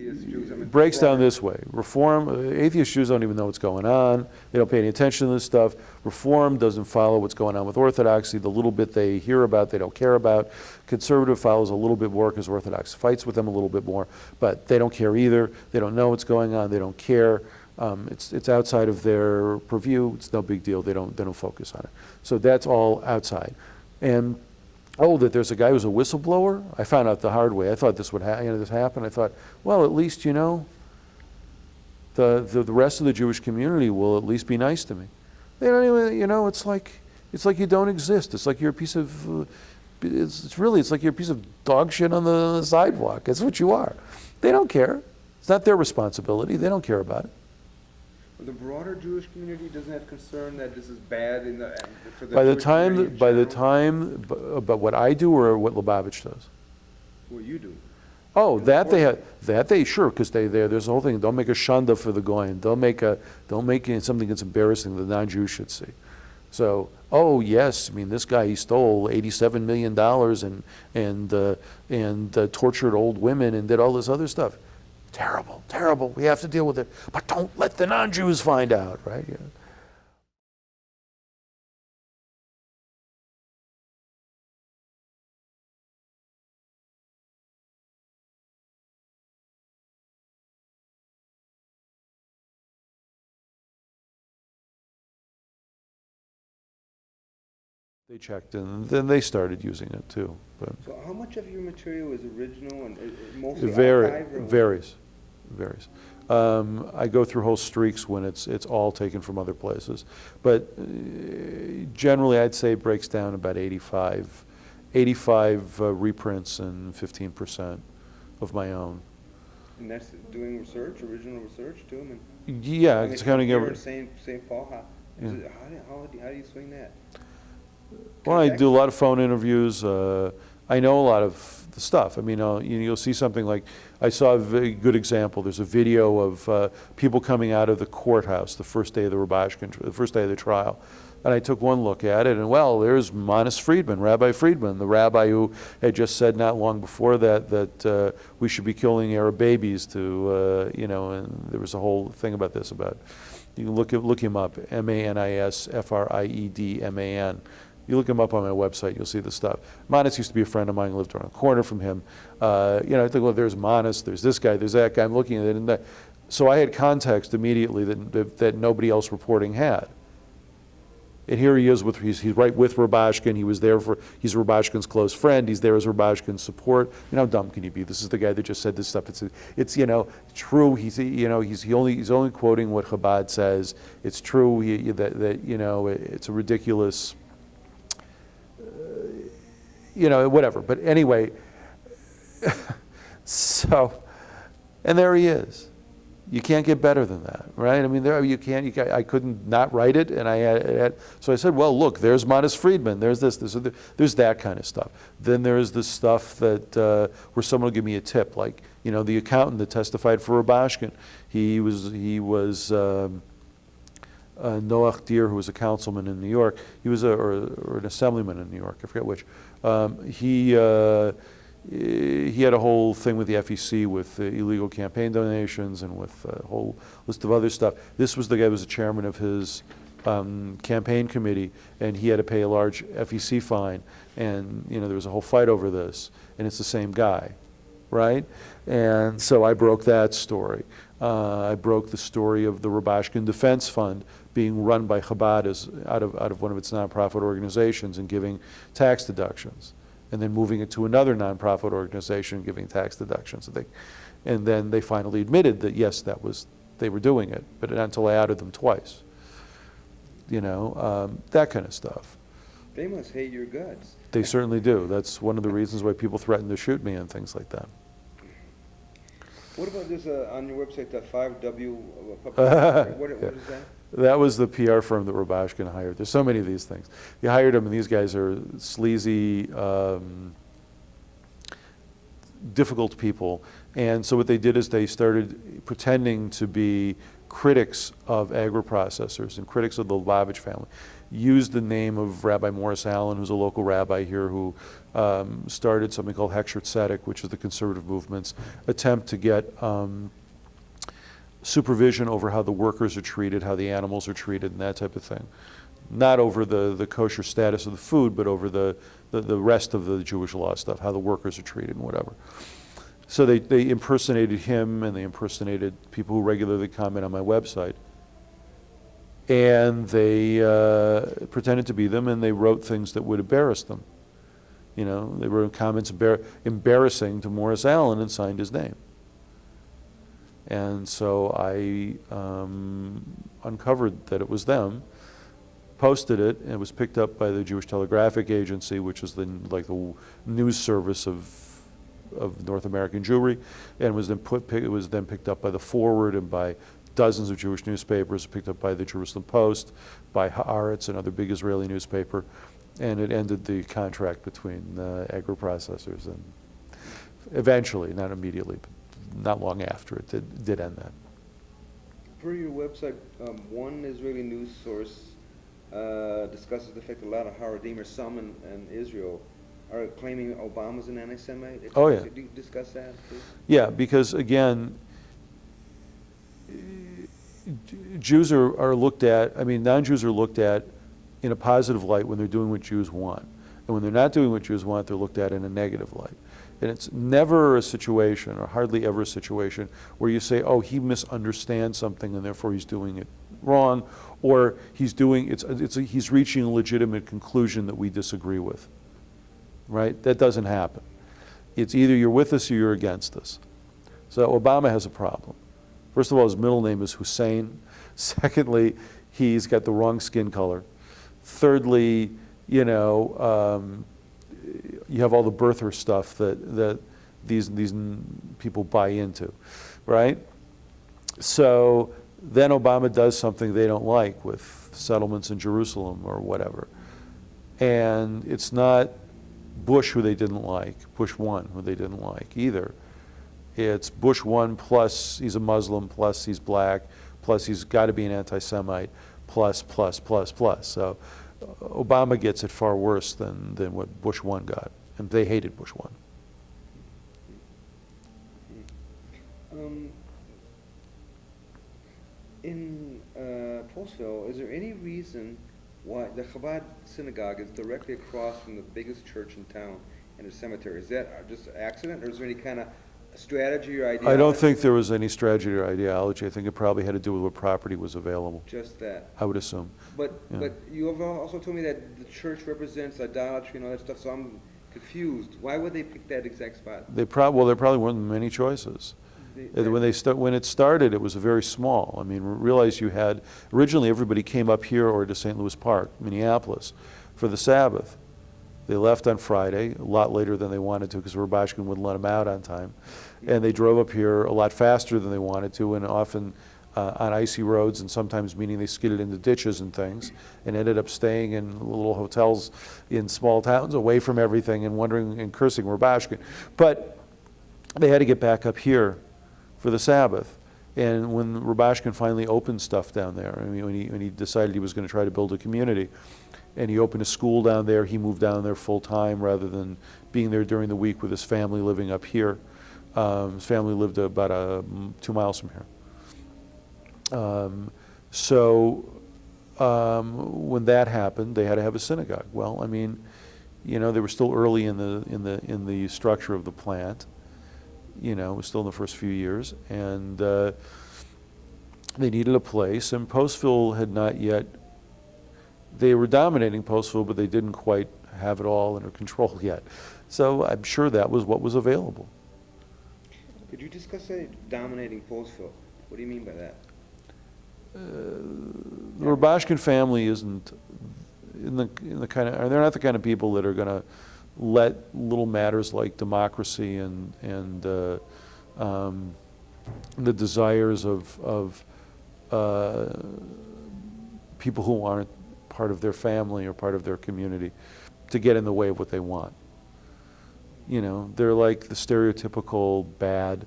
atheist Jews? I mean, breaks down this way. Reform, atheist Jews don't even know what's going on. They don't pay any attention to this stuff. Reform doesn't follow what's going on with Orthodoxy. The little bit they hear about, they don't care about. Conservative follows a little bit more because Orthodox fights with them a little bit more, but they don't care either. They don't know what's going on. They don't care. It's outside of their purview. It's no big deal. They don't focus on it. So that's all outside. And that there's a guy who's a whistleblower. I found out the hard way. I thought this would this happen. I thought, well, at least the rest of the Jewish community will at least be nice to me. They don't even, it's like you don't exist. It's like you're a piece of it's like you're a piece of dog shit on the sidewalk. That's what you are. They don't care. It's not their responsibility. They don't care about it. The broader Jewish community doesn't have concern that this is bad for the By the Jewish community in general? but what I do or what Lubavitch does? What you do. Oh, sure, because there's a whole thing. Don't make a shanda for the goyim. Don't make something that's embarrassing that the non-Jews should see. So, yes, I mean, this guy, he stole $87 million and tortured old women and did all this other stuff. Terrible, terrible. We have to deal with it. But don't let the non-Jews find out, right? Yeah. They checked and then they started using it too. But so how much of your material is original and mostly it archived? Varies. I go through whole streaks when it's all taken from other places. But generally I'd say it breaks down about 85 reprints and 15% of my own. And that's doing research, original research too? I mean, yeah, it's kind of... St. Paul, how do you swing that? Well, I do a lot of phone interviews. I know a lot of the stuff. I mean, you'll see something like, I saw a very good example. There's a video of people coming out of the courthouse the first day of the Rubashkin, the first day of the trial. And I took one look at it, and well, there's Manis Friedman, Rabbi Friedman, the rabbi who had just said not long before that we should be killing Arab babies to, and there was a whole thing about this, you can look him up, Manis Friedman. You look him up on my website, you'll see the stuff. Manis used to be a friend of mine, lived around the corner from him. I think, well, there's Manis, there's this guy, there's that guy. I'm looking at it, and so I had context immediately that nobody else reporting had. And here he is he's right with Rubashkin. He's Rubashkin's close friend. He's there as Rubashkin's support. How dumb can you be? This is the guy that just said this stuff. It's true. He's only quoting what Chabad says. It's true it's a ridiculous. Whatever. But anyway, so, and there he is. You can't get better than that, right? I mean, I couldn't not write it, and so I said, well, look, there's Manis Friedman, there's this, there's that kind of stuff. Then there's the stuff that, where someone will give me a tip, like, the accountant that testified for Rubashkin. He was Noach Deer, who was a councilman in New York. He was or an assemblyman in New York, I forget which. He had a whole thing with the FEC with illegal campaign donations and with a whole list of other stuff. This was the guy who was the chairman of his campaign committee, and he had to pay a large FEC fine, and there was a whole fight over this, and it's the same guy, right? And so I broke that story. I broke the story of the Rubashkin Defense Fund being run by Chabad out of one of its nonprofit organizations and giving tax deductions, and then moving it to another nonprofit organization giving tax deductions. And then they finally admitted that yes, they were doing it, but not until I outed them twice. That kind of stuff. They must hate your guts. They certainly do. That's one of the reasons why people threaten to shoot me and things like that. What about this on your website, that 5W? What is that? That was the PR firm that Rubashkin hired. There's so many of these things. He hired them, and these guys are sleazy, difficult people. And so what they did is they started pretending to be critics of agri-processors and critics of the Lubavitch family. used the name of Rabbi Morris Allen, who's a local rabbi here, who started something called Heksher Tzedek, which is the conservative movement's attempt to get supervision over how the workers are treated, how the animals are treated, and that type of thing. Not over the kosher status of the food, but over the rest of the Jewish law stuff, how the workers are treated and whatever. So they impersonated him, and they impersonated people who regularly comment on my website. And they pretended to be them, and they wrote things that would embarrass them. You know, they wrote comments embarrassing to Morris Allen and signed his name. And so I uncovered that it was them, posted it, and it was picked up by the Jewish Telegraphic Agency, which is the news service of North American Jewry, and was then picked up by the Forward and by dozens of Jewish newspapers, picked up by the Jerusalem Post, by Haaretz, another big Israeli newspaper, and it ended the contract between agro-processors, and eventually, not immediately, but not long after, it did end that. Per your website, one Israeli news source discusses the fact that a lot of Haredim, or some in Israel, are claiming Obama's an anti-Semite. Oh, yeah. Could you discuss that, please? Yeah, because again, Jews are looked at, non-Jews are looked at in a positive light when they're doing what Jews want. And when they're not doing what Jews want, they're looked at in a negative light. And it's never a situation, or hardly ever a situation, where you say, oh, he misunderstands something and therefore he's doing it wrong, or he's reaching a legitimate conclusion that we disagree with. Right? That doesn't happen. It's either you're with us or you're against us. So Obama has a problem. First of all, his middle name is Hussein. Secondly, he's got the wrong skin color. Thirdly, you have all the birther stuff that these people buy into, right? So then Obama does something they don't like with settlements in Jerusalem or whatever. And it's not Bush who they didn't like, Bush 1 who they didn't like either. It's Bush 1 plus he's a Muslim, plus he's black, plus he's got to be an anti-Semite, plus. So Obama gets it far worse than what Bush 1 got, and they hated Bush 1. In Postville, is there any reason why the Chabad synagogue is directly across from the biggest church in town and a cemetery? Is that just an accident, or is there any kind of strategy or ideology? I don't think there was any strategy or ideology. I think it probably had to do with what property was available. Just that. I would assume. But Yeah. but you have also told me that the church represents idolatry and all that stuff, so I'm confused. Why would they pick that exact spot? There probably weren't many choices. When it started, it was very small. I mean, realize you had, originally everybody came up here or to St. Louis Park, Minneapolis, for the Sabbath. They left on Friday, a lot later than they wanted to because Rubashkin wouldn't let them out on time. And they drove up here a lot faster than they wanted to, and often on icy roads, and sometimes meaning they skidded into ditches and things, and ended up staying in little hotels in small towns away from everything and wondering and cursing Rubashkin. But they had to get back up here for the Sabbath. And when Rubashkin finally opened stuff down there, I mean, when he decided he was going to try to build a community, and he opened a school down there, he moved down there full time rather than being there during the week with his family living up here. His family lived about 2 miles from here. When that happened, they had to have a synagogue. Well, I mean, they were still early in the structure of the plant. It was still in the first few years, and they needed a place. And Postville had not yet. They were dominating Postville, but they didn't quite have it all under control yet. So I'm sure that was what was available. Could you discuss that, dominating Postville? What do you mean by that? The Rubashkin family isn't in the kind of. They're not the kind of people that are going to let little matters like democracy and the desires of people who aren't part of their family or part of their community to get in the way of what they want. They're like the stereotypical bad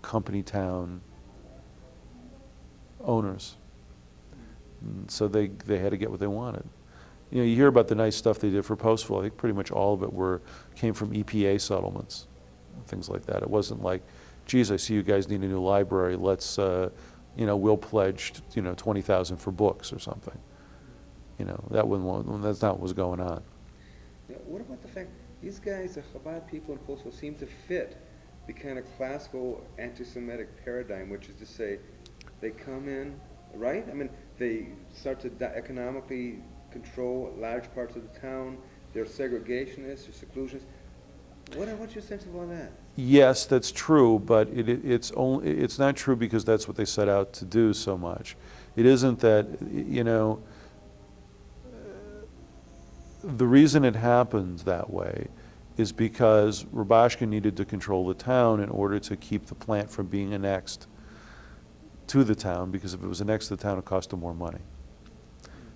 company town owners. And so they had to get what they wanted. You know, you hear about the nice stuff they did for Postville. I think pretty much all of it came from EPA settlements, things like that. It wasn't like, geez, I see you guys need a new library. Let's, we'll pledge, 20,000 for books or something. That's not what was going on. Now, what about the fact these guys, the Chabad people in Postville, seem to fit the kind of classical anti-Semitic paradigm, which is to say, they come in, right? I mean, they start to economically control large parts of the town. They're segregationists, they're seclusionists. What's your sense of all that? Yes, that's true, but it's not true because that's what they set out to do so much. It isn't that, the reason it happened that way is because Rubashkin needed to control the town in order to keep the plant from being annexed to the town, because if it was annexed to the town, it cost him more money.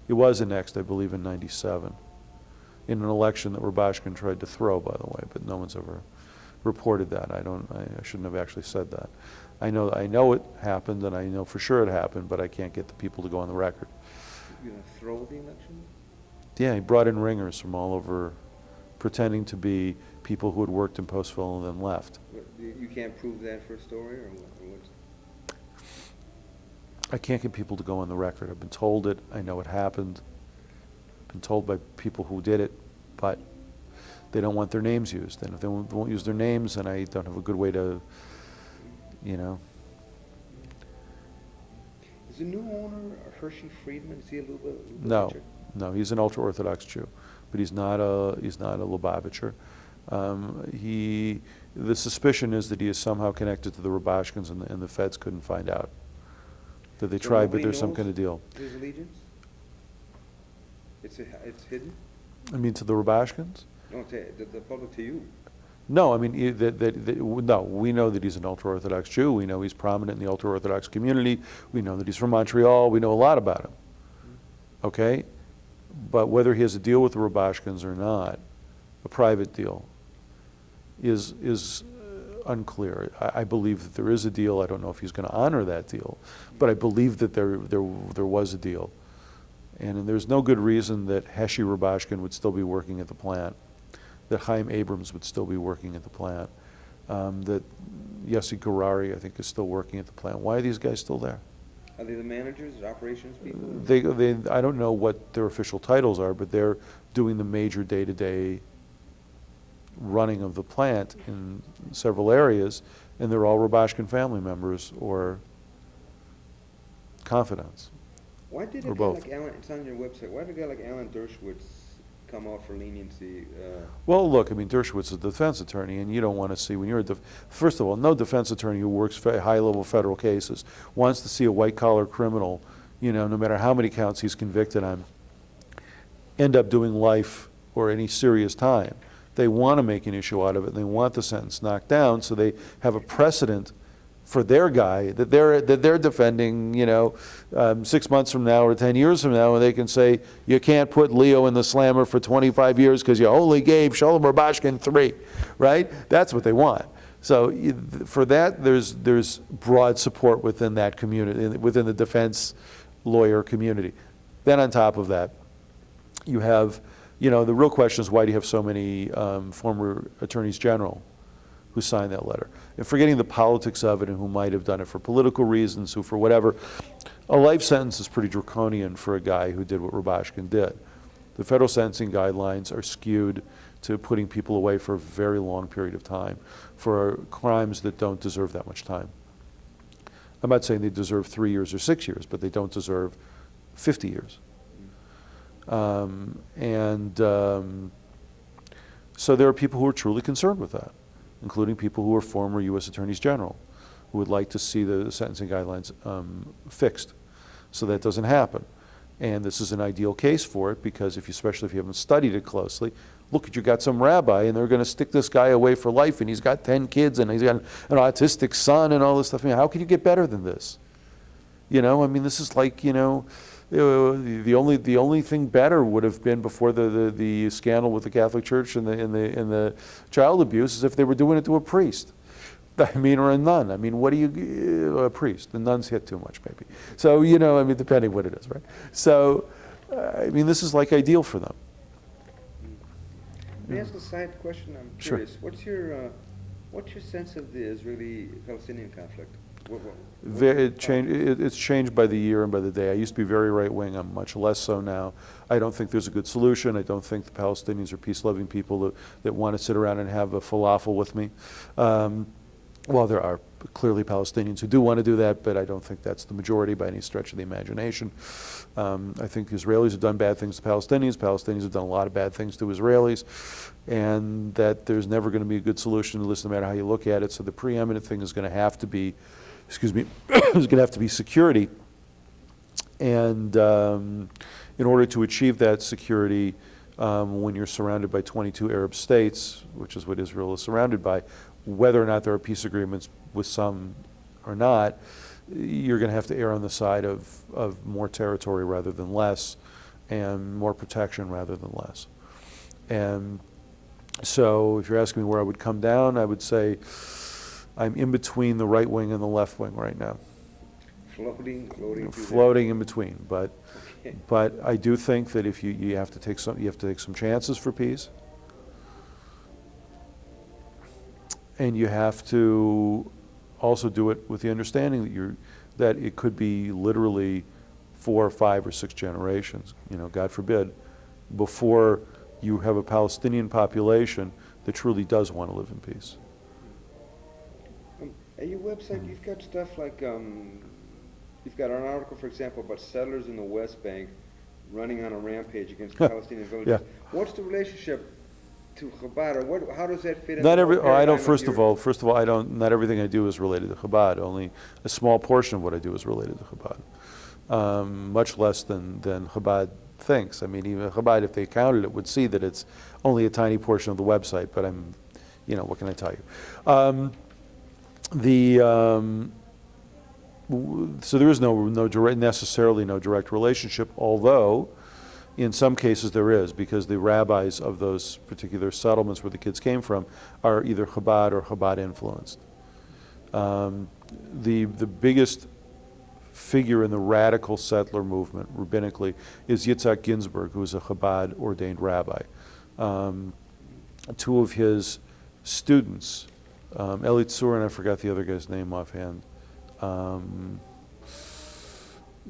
It was annexed, I believe, in '97, in an election that Rubashkin tried to throw, by the way, but no one's ever reported that. I shouldn't have actually said that. I know it happened, and I know for sure it happened, but I can't get the people to go on the record. You're going to throw the election? Yeah, he brought in ringers from all over, pretending to be people who had worked in Postville and then left. But you can't prove that for a story, or what? I can't get people to go on the record. I've been told it. I know it happened. I've been told by people who did it, but they don't want their names used. And if they won't use their names, then I don't have a good way to, Is the new owner Hershey Friedman? Is he a little bit No, richer? no, he's an ultra-Orthodox Jew, but he's not a Lubavitcher. The suspicion is that he is somehow connected to the Rubashkins, and the feds couldn't find out. That they So tried, but nobody there's some knows kind of deal. his allegiance? It's hidden? I mean, to the Rubashkins? No, the public, to you. No, I mean, no, we know that he's an ultra-Orthodox Jew. We know he's prominent in the ultra-Orthodox community. We know that he's from Montreal. We know a lot about him. Okay? But whether he has a deal with the Rubashkins or not, a private deal, is unclear. I believe that there is a deal. I don't know if he's going to honor that deal, but I believe that there was a deal. And there's no good reason that Hershey Rubashkin would still be working at the plant, that Chaim Abrams would still be working at the plant, that Yossi Gurari, I think, is still working at the plant. Why are these guys still there? Are they the managers, the operations people? I don't know what their official titles are, but they're doing the major day-to-day running of the plant in several areas, and they're all Rubashkin family members or confidants. Why did a or guy both. like Alan, it's on your website, why did a guy like Alan Dershowitz come out for leniency? Well, look, I mean, Dershowitz is a defense attorney, and you don't want to see, when you're first of all, no defense attorney who works high-level federal cases wants to see a white-collar criminal, no matter how many counts he's convicted on, end up doing life or any serious time. They want to make an issue out of it, and they want the sentence knocked down, so they have a precedent for their guy that they're defending, 6 months from now or 10 years from now, and they can say, you can't put Leo in the slammer for 25 years because you only gave Shalom Rubashkin 3, right? That's what they want. So for that, there's broad support within that community, within the defense lawyer community. Then on top of that, you have, the real question is, why do you have so many former attorneys general who signed that letter? And forgetting the politics of it and who might have done it for political reasons, who for whatever, a life sentence is pretty draconian for a guy who did what Rubashkin did. The federal sentencing guidelines are skewed to putting people away for a very long period of time for crimes that don't deserve that much time. I'm not saying they deserve 3 years or 6 years, but they don't deserve 50 years. So there are people who are truly concerned with that, including people who are former U.S. Attorneys General, who would like to see the sentencing guidelines fixed so that doesn't happen. And this is an ideal case for it because especially if you haven't studied it closely, look, you got some rabbi and they're going to stick this guy away for life and he's got 10 kids and he's got an autistic son and all this stuff. I mean, how can you get better than this? This is like, the only thing better would have been before the scandal with the Catholic Church and the child abuse is if they were doing it to a priest. I mean, or a nun. I mean, what do you, a priest? The nuns hit too much, maybe. So, you know, I mean, depending what it is, right? So, I mean, this is like ideal for them. Let me ask a side question. I'm Sure. curious. What's your sense of the Israeli-Palestinian conflict? It's changed by the year and by the day. I used to be very right-wing. I'm much less so now. I don't think there's a good solution. I don't think the Palestinians are peace-loving people that want to sit around and have a falafel with me. Well, there are clearly Palestinians who do want to do that, but I don't think that's the majority by any stretch of the imagination. I think the Israelis have done bad things to Palestinians. Palestinians have done a lot of bad things to Israelis, and that there's never going to be a good solution to this no matter how you look at it. So the preeminent thing is going to have to be, is going to have to be security. And in order to achieve that security, when you're surrounded by 22 Arab states, which is what Israel is surrounded by, whether or not there are peace agreements with some or not, you're going to have to err on the side of more territory rather than less, and more protection rather than less. And so if you're asking me where I would come down, I would say I'm in between the right wing and the left wing right now. Floating in between, but Okay. but I do think that if you have to take some chances for peace, and you have to also do it with the understanding that it could be literally 4 or 5 or 6 generations, you know, God forbid, before you have a Palestinian population that truly does want to live in peace. At your website, you've got stuff like, you've got an article, for example, about settlers in the West Bank running on a rampage against Palestinian villages. Yeah. What's the relationship to Chabad, or how does that fit in? Not every. Oh, I don't. First of all, I don't. Not everything I do is related to Chabad. Only a small portion of what I do is related to Chabad. Much less than Chabad thinks. I mean, even Chabad, if they counted it, would see that it's only a tiny portion of the website. But I'm, you know, what can I tell you? So there is necessarily no direct relationship, although in some cases there is, because the rabbis of those particular settlements where the kids came from are either Chabad or Chabad influenced. The biggest figure in the radical settler movement, rabbinically, is Yitzhak Ginsburg, who is a Chabad ordained rabbi. 2 of his students, Eli Tzur, and I forgot the other guy's name offhand.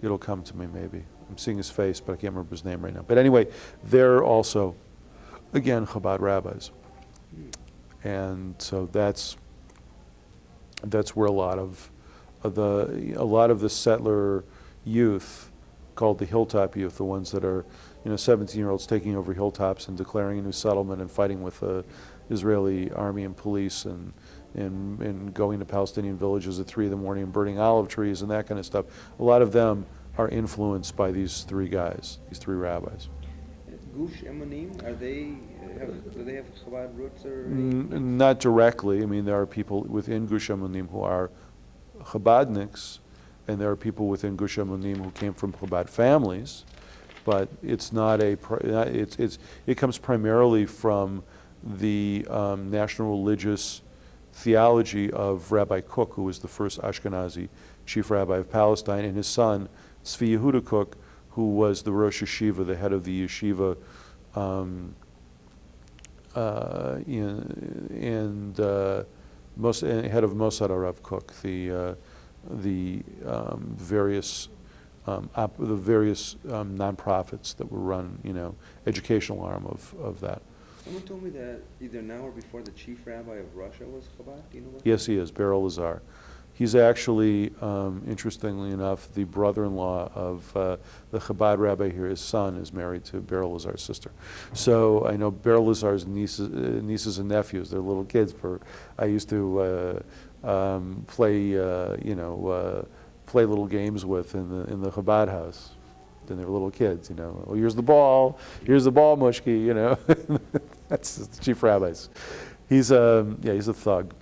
It'll come to me maybe. I'm seeing his face, but I can't remember his name right now. But anyway, they're also, again, Chabad rabbis. And so that's where a lot of the settler youth, called the hilltop youth, the ones that are, 17-year-olds taking over hilltops and declaring a new settlement and fighting with the Israeli army and police and going to Palestinian villages at 3 a.m. and burning olive trees and that kind of stuff. A lot of them are influenced by these 3 guys, these 3 rabbis. Gush Emanim, do they have Chabad roots or? Not directly. I mean, there are people within Gush Emanim who are Chabadniks, and there are people within Gush Emanim who came from Chabad families, but it's not it comes primarily from the national religious theology of Rabbi Kook, who was the first Ashkenazi chief rabbi of Palestine, and his son, Tzvi Yehuda Kook, who was the Rosh Yeshiva, the head of the yeshiva, and head of Mossad Arav Kook, the various nonprofits that were run, educational arm of that. Someone told me that either now or before the chief rabbi of Russia was Chabad. Do you know that? Yes, he is, Beryl Lazar. He's actually, interestingly enough, the brother-in-law of the Chabad rabbi here. His son is married to Beryl Lazar's sister. So I know Beryl Lazar's nieces and nephews. They're little kids. I used to play little games with in the Chabad house. Then they were little kids, Oh, here's the ball, Mushki, That's the chief rabbis. He's a thug.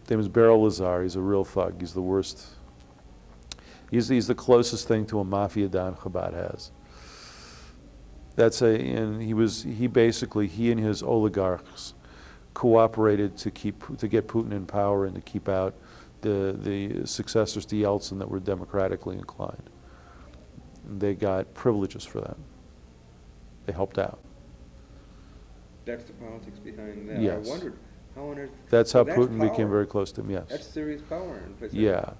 His name is Beryl Lazar. He's a real thug. He's the worst. He's the closest thing to a mafia don Chabad has. And he and his oligarchs cooperated to get Putin in power and to keep out the successors to Yeltsin that were democratically inclined. And they got privileges for that. They helped out. That's the politics behind that. Yes. I wondered how on earth. That's how so Putin power. became very close to him. Yes. That's serious power in place. Yeah,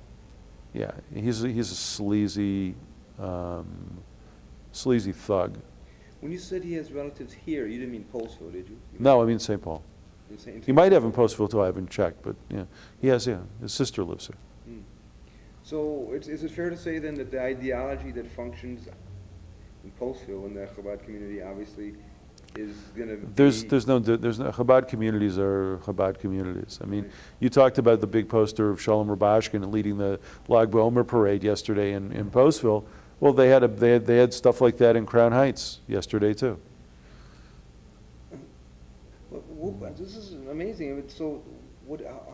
yeah. He's a sleazy, sleazy thug. When you said he has relatives here, you didn't mean Postville, did you? No, I mean St. Paul. He might have in Postville too. I haven't checked, but yeah, he has. Yeah, his sister lives here. So is it fair to say then that the ideology that functions in Postville in the Chabad community obviously is going to There's no Chabad communities are Chabad communities. I mean, you talked about the big poster of Shalom Rubashkin leading the Lag BaOmer parade yesterday in Postville. Well, they had stuff like that in Crown Heights yesterday too. Well, this is amazing. I mean, so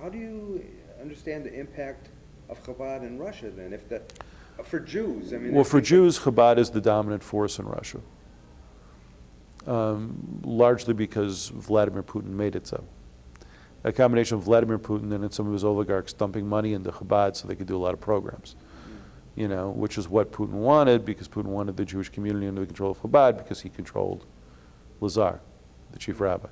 how do you understand the impact of Chabad in Russia then? If for Jews, I mean. Well, for Jews, Chabad is the dominant force in Russia. Largely because Vladimir Putin made it so. A combination of Vladimir Putin and some of his oligarchs dumping money into Chabad so they could do a lot of programs. You know, which is what Putin wanted, because Putin wanted the Jewish community under the control of Chabad because he controlled Lazar, the chief rabbi.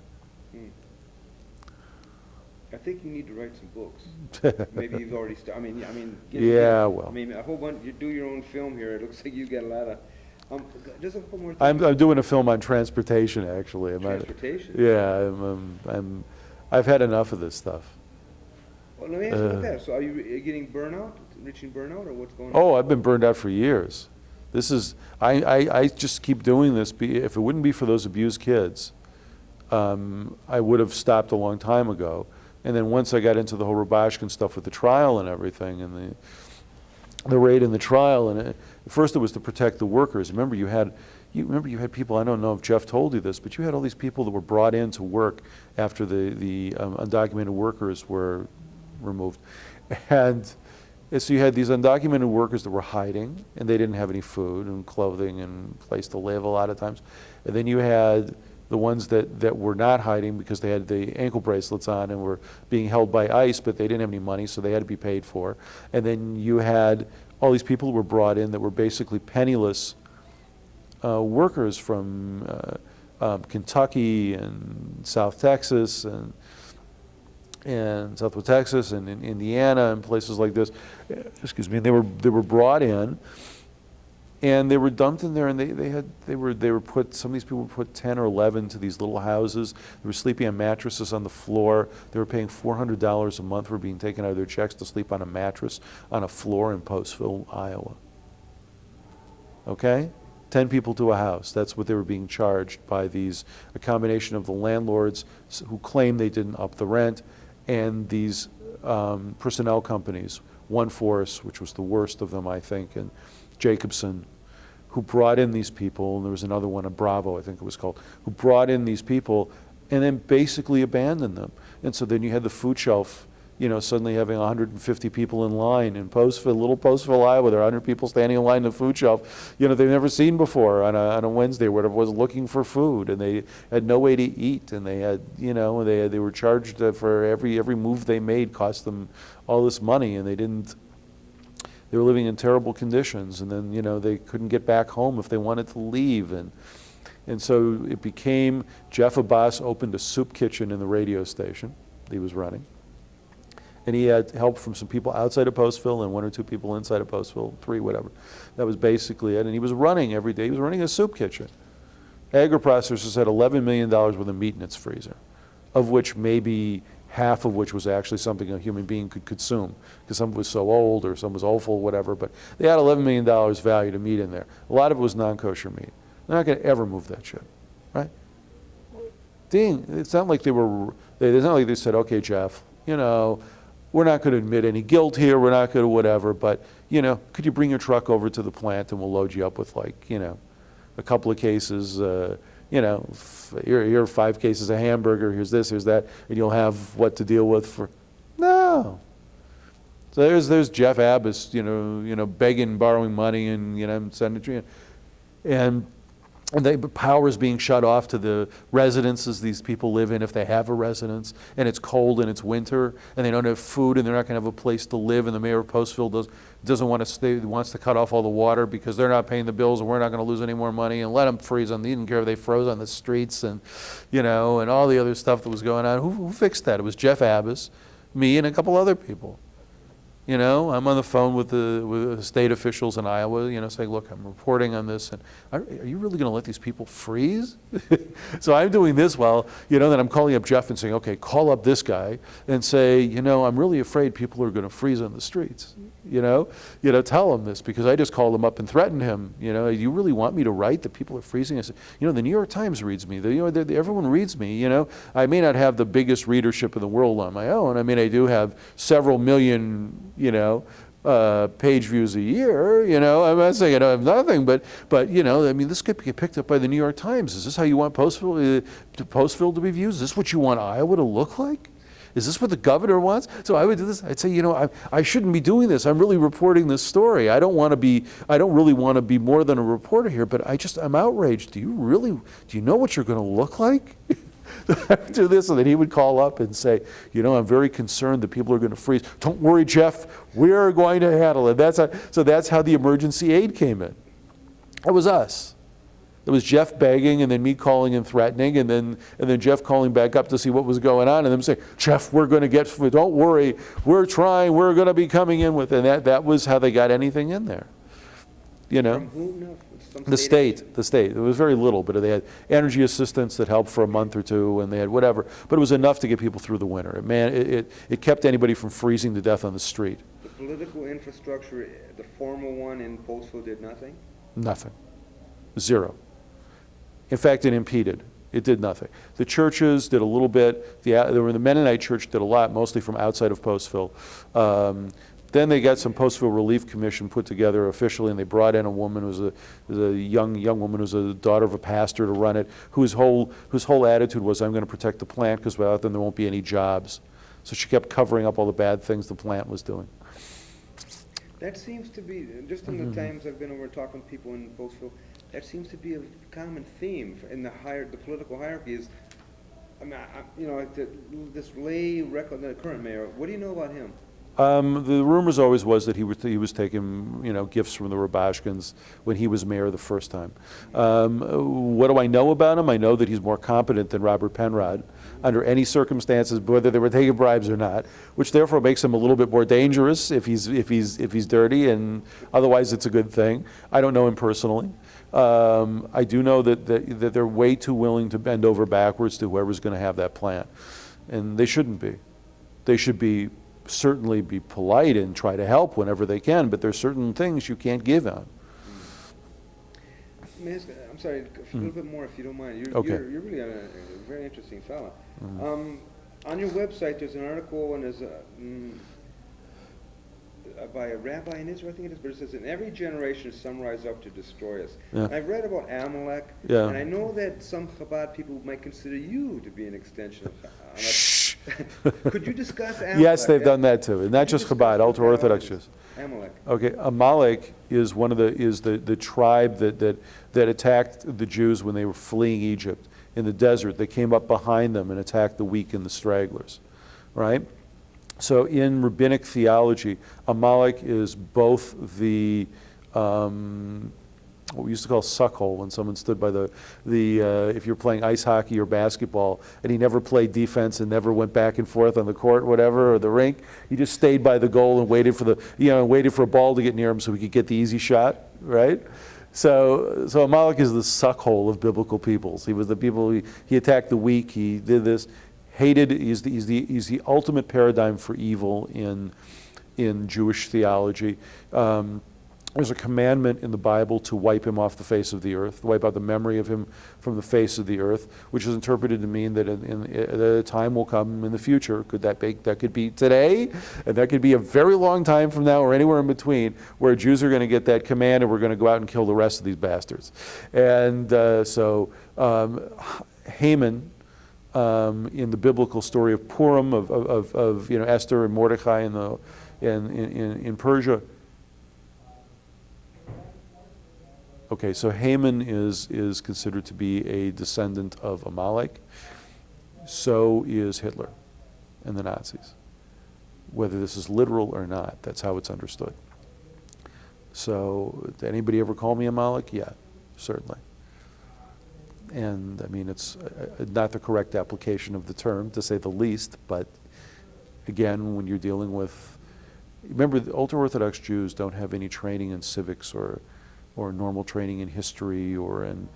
I think you need to write some books. Maybe you've already started. Well. I mean, a whole bunch. You do your own film here. It looks like you got a lot of. Just a couple more things. I'm doing a film on transportation, actually. Transportation. I've had enough of this stuff. Well, let me ask you about that. So, are you getting burnout, reaching burnout, or what's going on? Oh, I've been burned out for years. This is I just keep doing this. If it wouldn't be for those abused kids, I would have stopped a long time ago. And then once I got into the whole Rubashkin stuff with the trial and everything, and the raid and the trial, and at first it was to protect the workers. Remember you had people, I don't know if Jeff told you this, but you had all these people that were brought in to work after the undocumented workers were removed. And so you had these undocumented workers that were hiding, and they didn't have any food and clothing and place to live a lot of times. And then you had the ones that were not hiding because they had the ankle bracelets on and were being held by ICE, but they didn't have any money, so they had to be paid for. And then you had all these people who were brought in that were basically penniless workers from Kentucky and South Texas and Southwest Texas and in Indiana and places like this. Excuse me. They were brought in. And they were dumped in there, and they were put. Some of these people were put 10 or 11 to these little houses. They were sleeping on mattresses on the floor. They were paying $400 a month for being taken out of their checks to sleep on a mattress on a floor in Postville, Iowa. Okay, 10 people to a house. That's what they were being charged by a combination of the landlords who claimed they didn't up the rent, and these personnel companies. One Force, which was the worst of them, I think, and Jacobson, who brought in these people, and there was another one, a Bravo, I think it was called, who brought in these people and then basically abandoned them. And so then you had the food shelf, suddenly having 150 people in line in Postville, little Postville, Iowa. There are 100 people standing in line in the food shelf, they've never seen before on a Wednesday, where everyone was looking for food, and they had no way to eat, and they had, they were charged for every move they made cost them all this money, and they were living in terrible conditions, and then, they couldn't get back home if they wanted to leave. And so it became, Jeff Abbas opened a soup kitchen in the radio station that he was running. And he had help from some people outside of Postville and 1 or 2 people inside of Postville, 3, whatever. That was basically it. And he was running every day. He was running a soup kitchen. Agri-processors had $11 million worth of meat in its freezer, of which maybe half of which was actually something a human being could consume, because some was so old or some was awful, whatever, but they had $11 million value to meat in there. A lot of it was non-kosher meat. They're not going to ever move that shit, right? It's not like it's not like they said, okay, Jeff, we're not going to admit any guilt here, we're not going to whatever, but, could you bring your truck over to the plant and we'll load you up with a couple of cases, here are 5 cases of hamburger, here's this, here's that, and you'll have what to deal with for. No. So there's Jeff Abbas, begging, borrowing money, and sending it. And and power is being shut off to the residences these people live in if they have a residence, and it's cold and it's winter, and they don't have food, and they're not going to have a place to live, and the mayor of Postville doesn't want to stay, wants to cut off all the water because they're not paying the bills, and we're not going to lose any more money, and let them freeze on. They didn't care if they froze on the streets, and and all the other stuff that was going on. Who fixed that? It was Jeff Abbas, me, and a couple other people. I'm on the phone with the state officials in Iowa, saying, look, I'm reporting on this, and are you really going to let these people freeze? So I'm doing this while, then I'm calling up Jeff and saying, okay, call up this guy and say, I'm really afraid people are going to freeze on the streets. Tell him this, because I just called him up and threatened him. You really want me to write that people are freezing? I said, the New York Times reads me. Everyone reads me. I may not have the biggest readership in the world on my own. I mean, I do have several million, page views a year. I'm not saying I don't have nothing, but this could get picked up by the New York Times. Is this how you want Postville to be viewed? Is this what you want Iowa to look like? Is this what the governor wants? So I would do this. I'd say, I shouldn't be doing this. I'm really reporting this story. I don't really want to be more than a reporter here, but I'm outraged. Do you know what you're going to look like? Do this, and then he would call up and say, I'm very concerned that people are going to freeze. Don't worry, Jeff, we're going to handle it. That's how the emergency aid came in. It was us. It was Jeff begging, and then me calling and threatening, and then Jeff calling back up to see what was going on, and them saying, Jeff, we're going to don't worry, we're trying, we're going to be coming in with it. And that was how they got anything in there. From who? No, The state. It was very little, but they had energy assistance that helped for a month or two, and they had whatever. But it was enough to get people through the winter. It kept anybody from freezing to death on the street. The political infrastructure, the formal one in Postville, did nothing? Nothing. Zero. In fact, it impeded. It did nothing. The churches did a little bit. The Mennonite church did a lot, mostly from outside of Postville. Then they got some Postville Relief Commission put together officially, and they brought in a woman who was a young woman who was a daughter of a pastor to run it, whose whole attitude was, I'm going to protect the plant because without them there won't be any jobs. So she kept covering up all the bad things the plant was doing. That seems to be, just in the times I've been over talking to people in Postville, that seems to be a common theme in the political hierarchy is, this lay record, the current mayor, what do you know about him? The rumors always was that he was taking gifts from the Rubashkins when he was mayor the first time. What do I know about him? I know that he's more competent than Robert Penrod under any circumstances, whether they were taking bribes or not, which therefore makes him a little bit more dangerous if he's dirty, and otherwise it's a good thing. I don't know him personally. I do know that they're way too willing to bend over backwards to whoever's going to have that plant, and they shouldn't be. They should certainly be polite and try to help whenever they can, but there's certain things you can't give on. I'm sorry, a little bit more if you don't mind. You're really a very interesting fellow. On your website there's an article, and there's by a rabbi in Israel, I think it is, but it says, in every generation some rise up to destroy us. Yeah. And I've read about Amalek, Yeah. and I know that some Chabad people might consider you to be an extension of Shh. Could you discuss Amalek? Yes, they've done that too, and not just discuss Chabad, what ultra Orthodox Amalek Jews. is? Amalek. Okay, Amalek is the tribe that attacked the Jews when they were fleeing Egypt in the desert. They came up behind them and attacked the weak and the stragglers, right? So in rabbinic theology, Amalek is both the what we used to call suckhole, when someone stood by the if you're playing ice hockey or basketball and he never played defense and never went back and forth on the court, whatever, or the rink. He just stayed by the goal and waited for a ball to get near him so he could get the easy shot, right? So Amalek is the suckhole of biblical peoples. He was the people, he attacked the weak, he did this. Hated, he's the ultimate paradigm for evil in Jewish theology. There's a commandment in the Bible to wipe him off the face of the earth, wipe out the memory of him from the face of the earth, which is interpreted to mean that a time will come in the future. That could be today, and that could be a very long time from now, or anywhere in between, where Jews are going to get that command, and we're going to go out and kill the rest of these bastards. And Haman, in the biblical story of Purim, of Esther and Mordecai in Persia. Okay, so Haman is considered to be a descendant of Amalek. So is Hitler and the Nazis. Whether this is literal or not, that's how it's understood. So, did anybody ever call me Amalek? Yeah, certainly. And I mean, it's not the correct application of the term, to say the least, but again, when you're dealing with, remember, the ultra-Orthodox Jews don't have any training in civics or normal training in history or in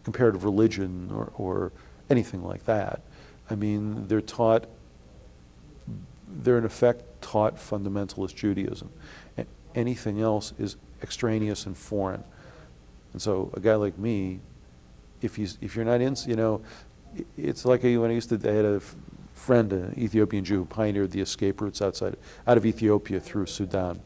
comparative religion or anything like that. I mean, they're in effect taught fundamentalist Judaism. And anything else is extraneous and foreign. And so a guy like me, if you're not in, it's like when I had a friend, an Ethiopian Jew, who pioneered the escape routes out of Ethiopia through Sudan.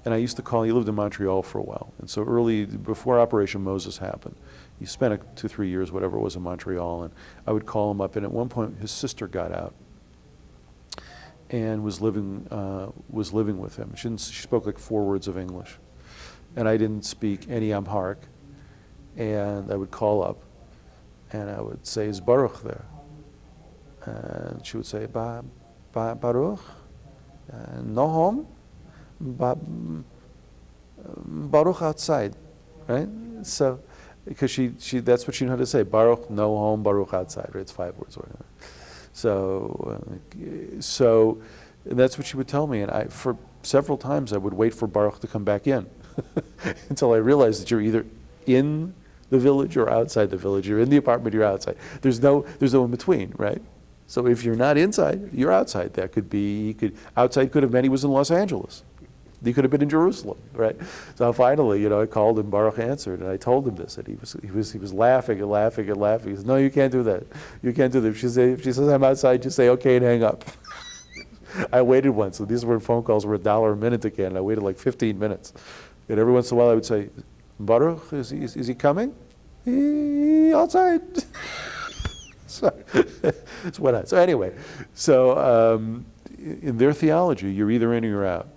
And I used to call, he lived in Montreal for a while. And so before Operation Moses happened, he spent 2-3 years, whatever it was, in Montreal. And I would call him up, and at one point his sister got out and was living with him. She spoke like 4 words of English. And I didn't speak any Amharic. And I would call up, and I would say, "Is Baruch there?" And she would say, Baruch, no home, Baruch outside, right? So, because she that's what she knew how to say, Baruch, no home, Baruch outside, right? It's 5 words, whatever. So that's what she would tell me, and for several times I would wait for Baruch to come back in until I realized that you're either in the village or outside the village. You're in the apartment, you're outside. There's no in between, right? So if you're not inside, you're outside. That could be, outside could have meant he was in Los Angeles. He could have been in Jerusalem, right? So finally, I called him, Baruch answered, and I told him this, and he was laughing and laughing and laughing. He said, "No, you can't do that. You can't do that. If she says I'm outside, just say okay and hang up." I waited once, so these phone calls were $1 a minute again, and I waited like 15 minutes. And every once in a while I would say, "Baruch, is he coming?" "He outside." So anyway, in their theology, you're either in or you're out.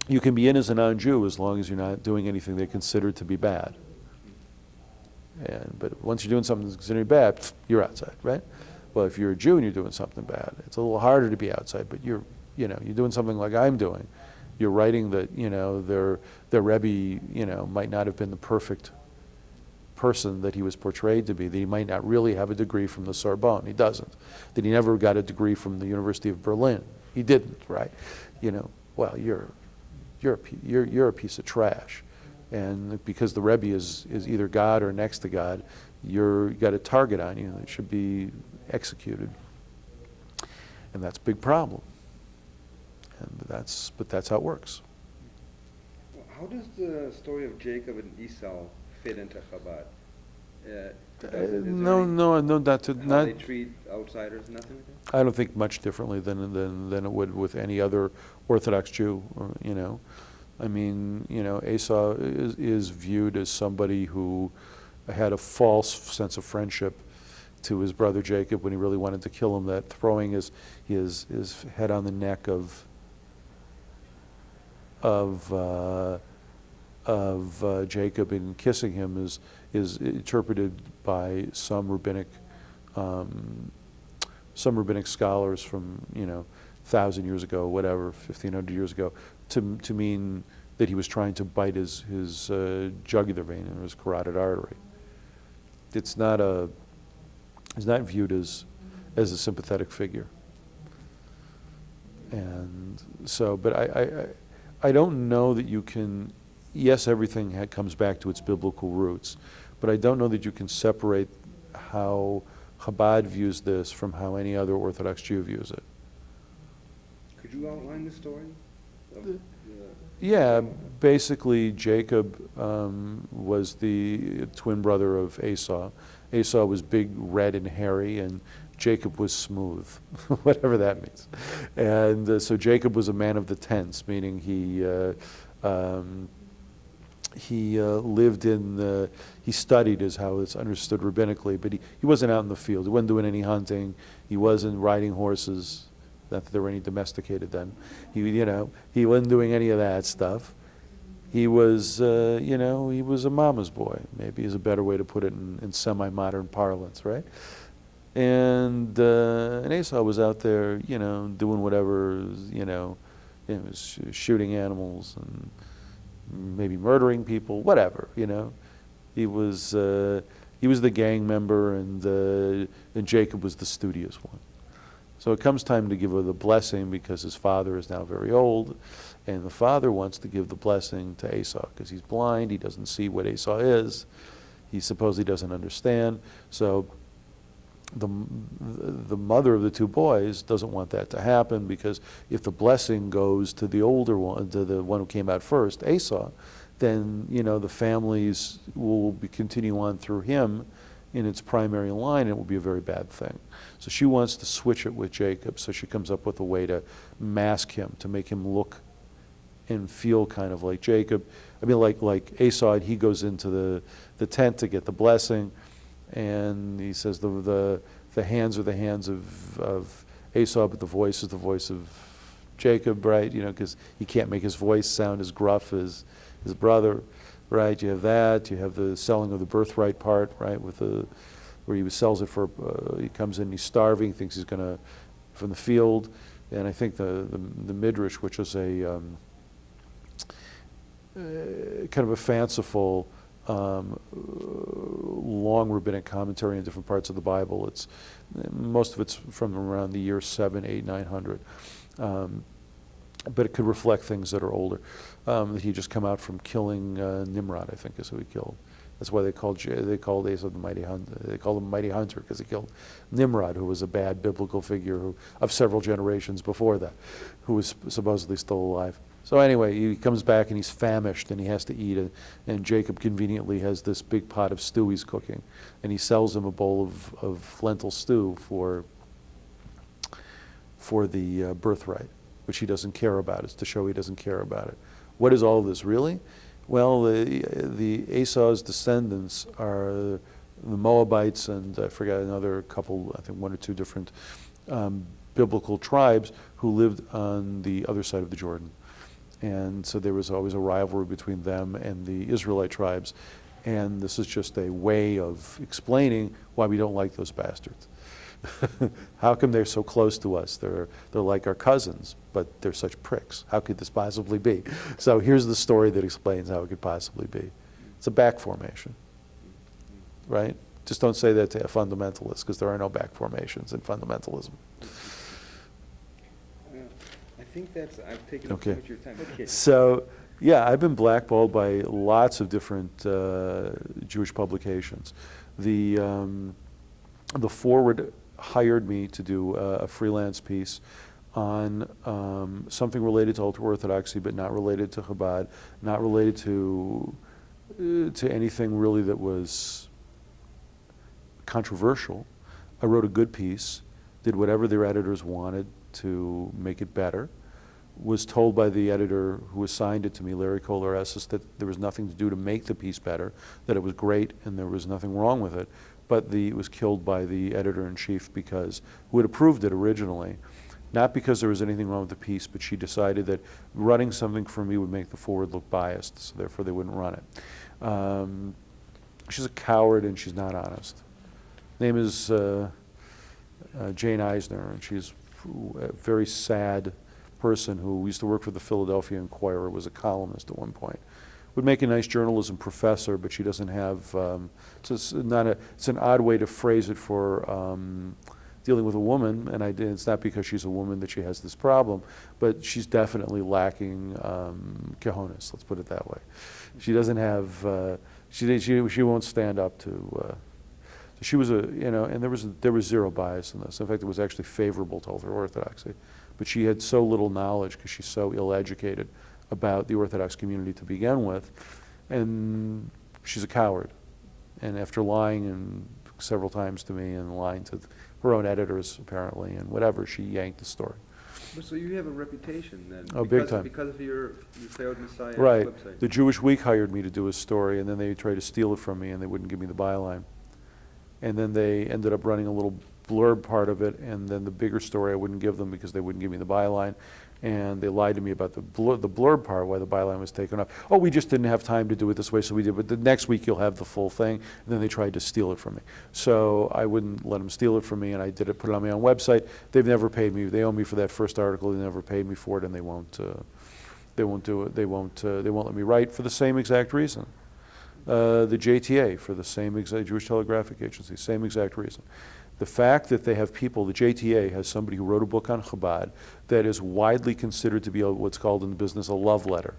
You can be in as a non-Jew as long as you're not doing anything they consider to be bad. But once you're doing something that's considered bad, you're outside, right? Well, if you're a Jew and you're doing something bad, it's a little harder to be outside. But you're doing something like I'm doing. You're writing that their Rebbe might not have been the perfect person that he was portrayed to be. That he might not really have a degree from the Sorbonne. He doesn't. That he never got a degree from the University of Berlin. He didn't, right? Well, you're a piece of trash, and because the Rebbe is either God or next to God, you got a target on you that should be executed, and that's a big problem. But that's how it works. How does the story of Jacob and Esau fit into Chabad? How they treat outsiders, nothing? I don't think much differently than it would with any other Orthodox Jew. I mean, Esau is viewed as somebody who had a false sense of friendship to his brother Jacob when he really wanted to kill him. That throwing his head on the neck of Jacob and kissing him is interpreted by some rabbinic scholars from 1,000 years ago, whatever, 1,500 years ago, to mean that he was trying to bite his jugular vein or his carotid artery. It's not viewed as a sympathetic figure. And so, but I don't know that you can. Yes, everything comes back to its biblical roots, but I don't know that you can separate how Chabad views this from how any other Orthodox Jew views it. Could you outline the story? Yeah, basically Jacob was the twin brother of Esau. Esau was big, red, and hairy, and Jacob was smooth, whatever that means. And so Jacob was a man of the tents, meaning he studied, is how it's understood rabbinically, but he wasn't out in the field. He wasn't doing any hunting. He wasn't riding horses. Not that there were any domesticated then. He wasn't doing any of that stuff. He was, he was a mama's boy, maybe is a better way to put it in semi-modern parlance, right? And Esau was out there, doing whatever, was shooting animals and maybe murdering people, whatever, He was the gang member, and Jacob was the studious one. So it comes time to give her the blessing because his father is now very old, and the father wants to give the blessing to Esau because he's blind, he doesn't see what Esau is, he supposedly doesn't understand. So the mother of the two boys doesn't want that to happen, because if the blessing goes to the older one, to the one who came out first, Esau, then the families will continue on through him in its primary line, and it will be a very bad thing. So she wants to switch it with Jacob, so she comes up with a way to mask him, to make him look and feel kind of like Jacob. I mean, like Esau, he goes into the tent to get the blessing, and he says the hands are the hands of Esau, but the voice is the voice of Jacob, right? Because he can't make his voice sound as gruff as his brother, right? You have that. You have the selling of the birthright part, right? Where he sells it for, he comes in, he's starving, thinks he's gonna, from the field, and I think the Midrash, which is a kind of a fanciful, long rabbinic commentary on different parts of the Bible. Most of it's from around the year 7, 8, 900. But it could reflect things that are older. That he just come out from killing Nimrod, I think is who he killed. That's why they called Esau the mighty hunter. They called him mighty hunter because he killed Nimrod, who was a bad biblical figure of several generations before that, who was supposedly still alive. So anyway, he comes back and he's famished and he has to eat, and Jacob conveniently has this big pot of stew he's cooking, and he sells him a bowl of lentil stew for the birthright, which he doesn't care about. It's to show he doesn't care about it. What is all this really? Well, the Esau's descendants are the Moabites, and I forgot another couple, I think one or two different biblical tribes who lived on the other side of the Jordan. And so there was always a rivalry between them and the Israelite tribes. And this is just a way of explaining why we don't like those bastards. How come they're so close to us? They're like our cousins, but they're such pricks. How could this possibly be? So here's the story that explains how it could possibly be. It's a back formation, right? Just don't say that to a fundamentalist, because there are no back formations in fundamentalism. I think I've taken up too much of your time. Okay. So, yeah, I've been blackballed by lots of different Jewish publications. The Forward hired me to do a freelance piece on something related to ultra-Orthodoxy, but not related to Chabad, not related to anything really that was controversial. I wrote a good piece, did whatever their editors wanted to make it better, was told by the editor who assigned it to me, Larry Kohler-Esses, that there was nothing to do to make the piece better, that it was great and there was nothing wrong with it. But it was killed by the editor-in-chief who had approved it originally, not because there was anything wrong with the piece, but she decided that running something for me would make the Forward look biased, so therefore they wouldn't run it. She's a coward and she's not honest. Name is Jane Eisner, and she's a very sad person who used to work for the Philadelphia Inquirer, was a columnist at one point. Would make a nice journalism professor, but she doesn't have, it's an odd way to phrase it for dealing with a woman, and it's not because she's a woman that she has this problem, but she's definitely lacking cojones, let's put it that way. She doesn't have, she won't stand up to, she was and there was zero bias in this. In fact, it was actually favorable to ultra-Orthodoxy, but she had so little knowledge because she's so ill-educated about the Orthodox community to begin with, and she's a coward. And after lying several times to me and lying to her own editors apparently and whatever, she yanked the story. So you have a reputation then? Oh, big time. Because of your failed Messiah right. website. The Jewish Week hired me to do a story, and then they tried to steal it from me and they wouldn't give me the byline. And then they ended up running a little blurb part of it, and then the bigger story I wouldn't give them because they wouldn't give me the byline. And they lied to me about the blurb part, why the byline was taken off. Oh, we just didn't have time to do it this way, so we did. But the next week you'll have the full thing. And then they tried to steal it from me. So I wouldn't let them steal it from me, and I did it, put it on my own website. They've never paid me. They owe me for that first article. They never paid me for it, and they won't do it. They won't let me write for the same exact reason. The JTA for the same exact, Jewish Telegraphic Agency, same exact reason. The fact that they have people, the JTA has somebody who wrote a book on Chabad that is widely considered to be what's called in the business a love letter.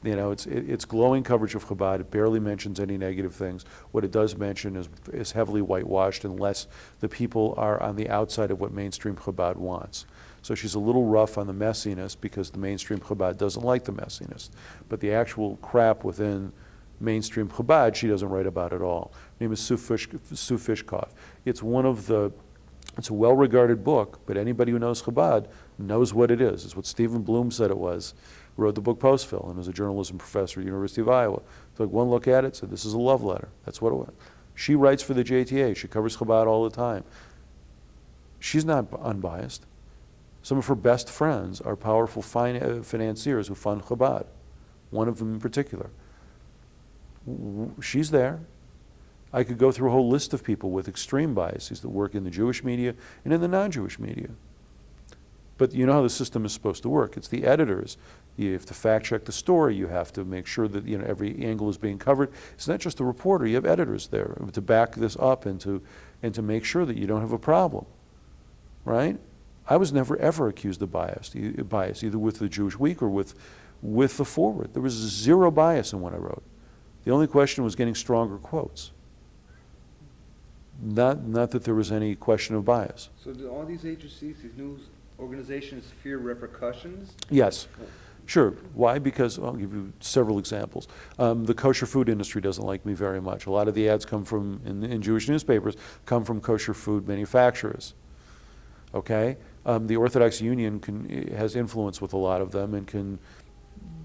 You know, it's glowing coverage of Chabad. It barely mentions any negative things. What it does mention is heavily whitewashed unless the people are on the outside of what mainstream Chabad wants. So she's a little rough on the messiness because the mainstream Chabad doesn't like the messiness. But the actual crap within mainstream Chabad, she doesn't write about at all. Her name is Sue Fishkoff. It's a well-regarded book, but anybody who knows Chabad knows what it is. It's what Stephen Bloom said it was. He wrote the book Postville and was a journalism professor at the University of Iowa. Took one look at it, said this is a love letter. That's what it was. She writes for the JTA. She covers Chabad all the time. She's not unbiased. Some of her best friends are powerful financiers who fund Chabad. One of them in particular. She's there. I could go through a whole list of people with extreme biases that work in the Jewish media and in the non-Jewish media. But you know how the system is supposed to work. It's the editors. You have to fact check the story. You have to make sure that every angle is being covered. It's not just the reporter. You have editors there to back this up and to make sure that you don't have a problem, right? I was never ever accused of bias, either with the Jewish Week or with the Forward. There was zero bias in what I wrote. The only question was getting stronger quotes. Not that there was any question of bias. So do all these agencies, these news organizations fear repercussions? Yes. Sure. Why? Because I'll give you several examples. The kosher food industry doesn't like me very much. A lot of the ads come from, in Jewish newspapers, come from kosher food manufacturers. Okay? The Orthodox Union has influence with a lot of them and can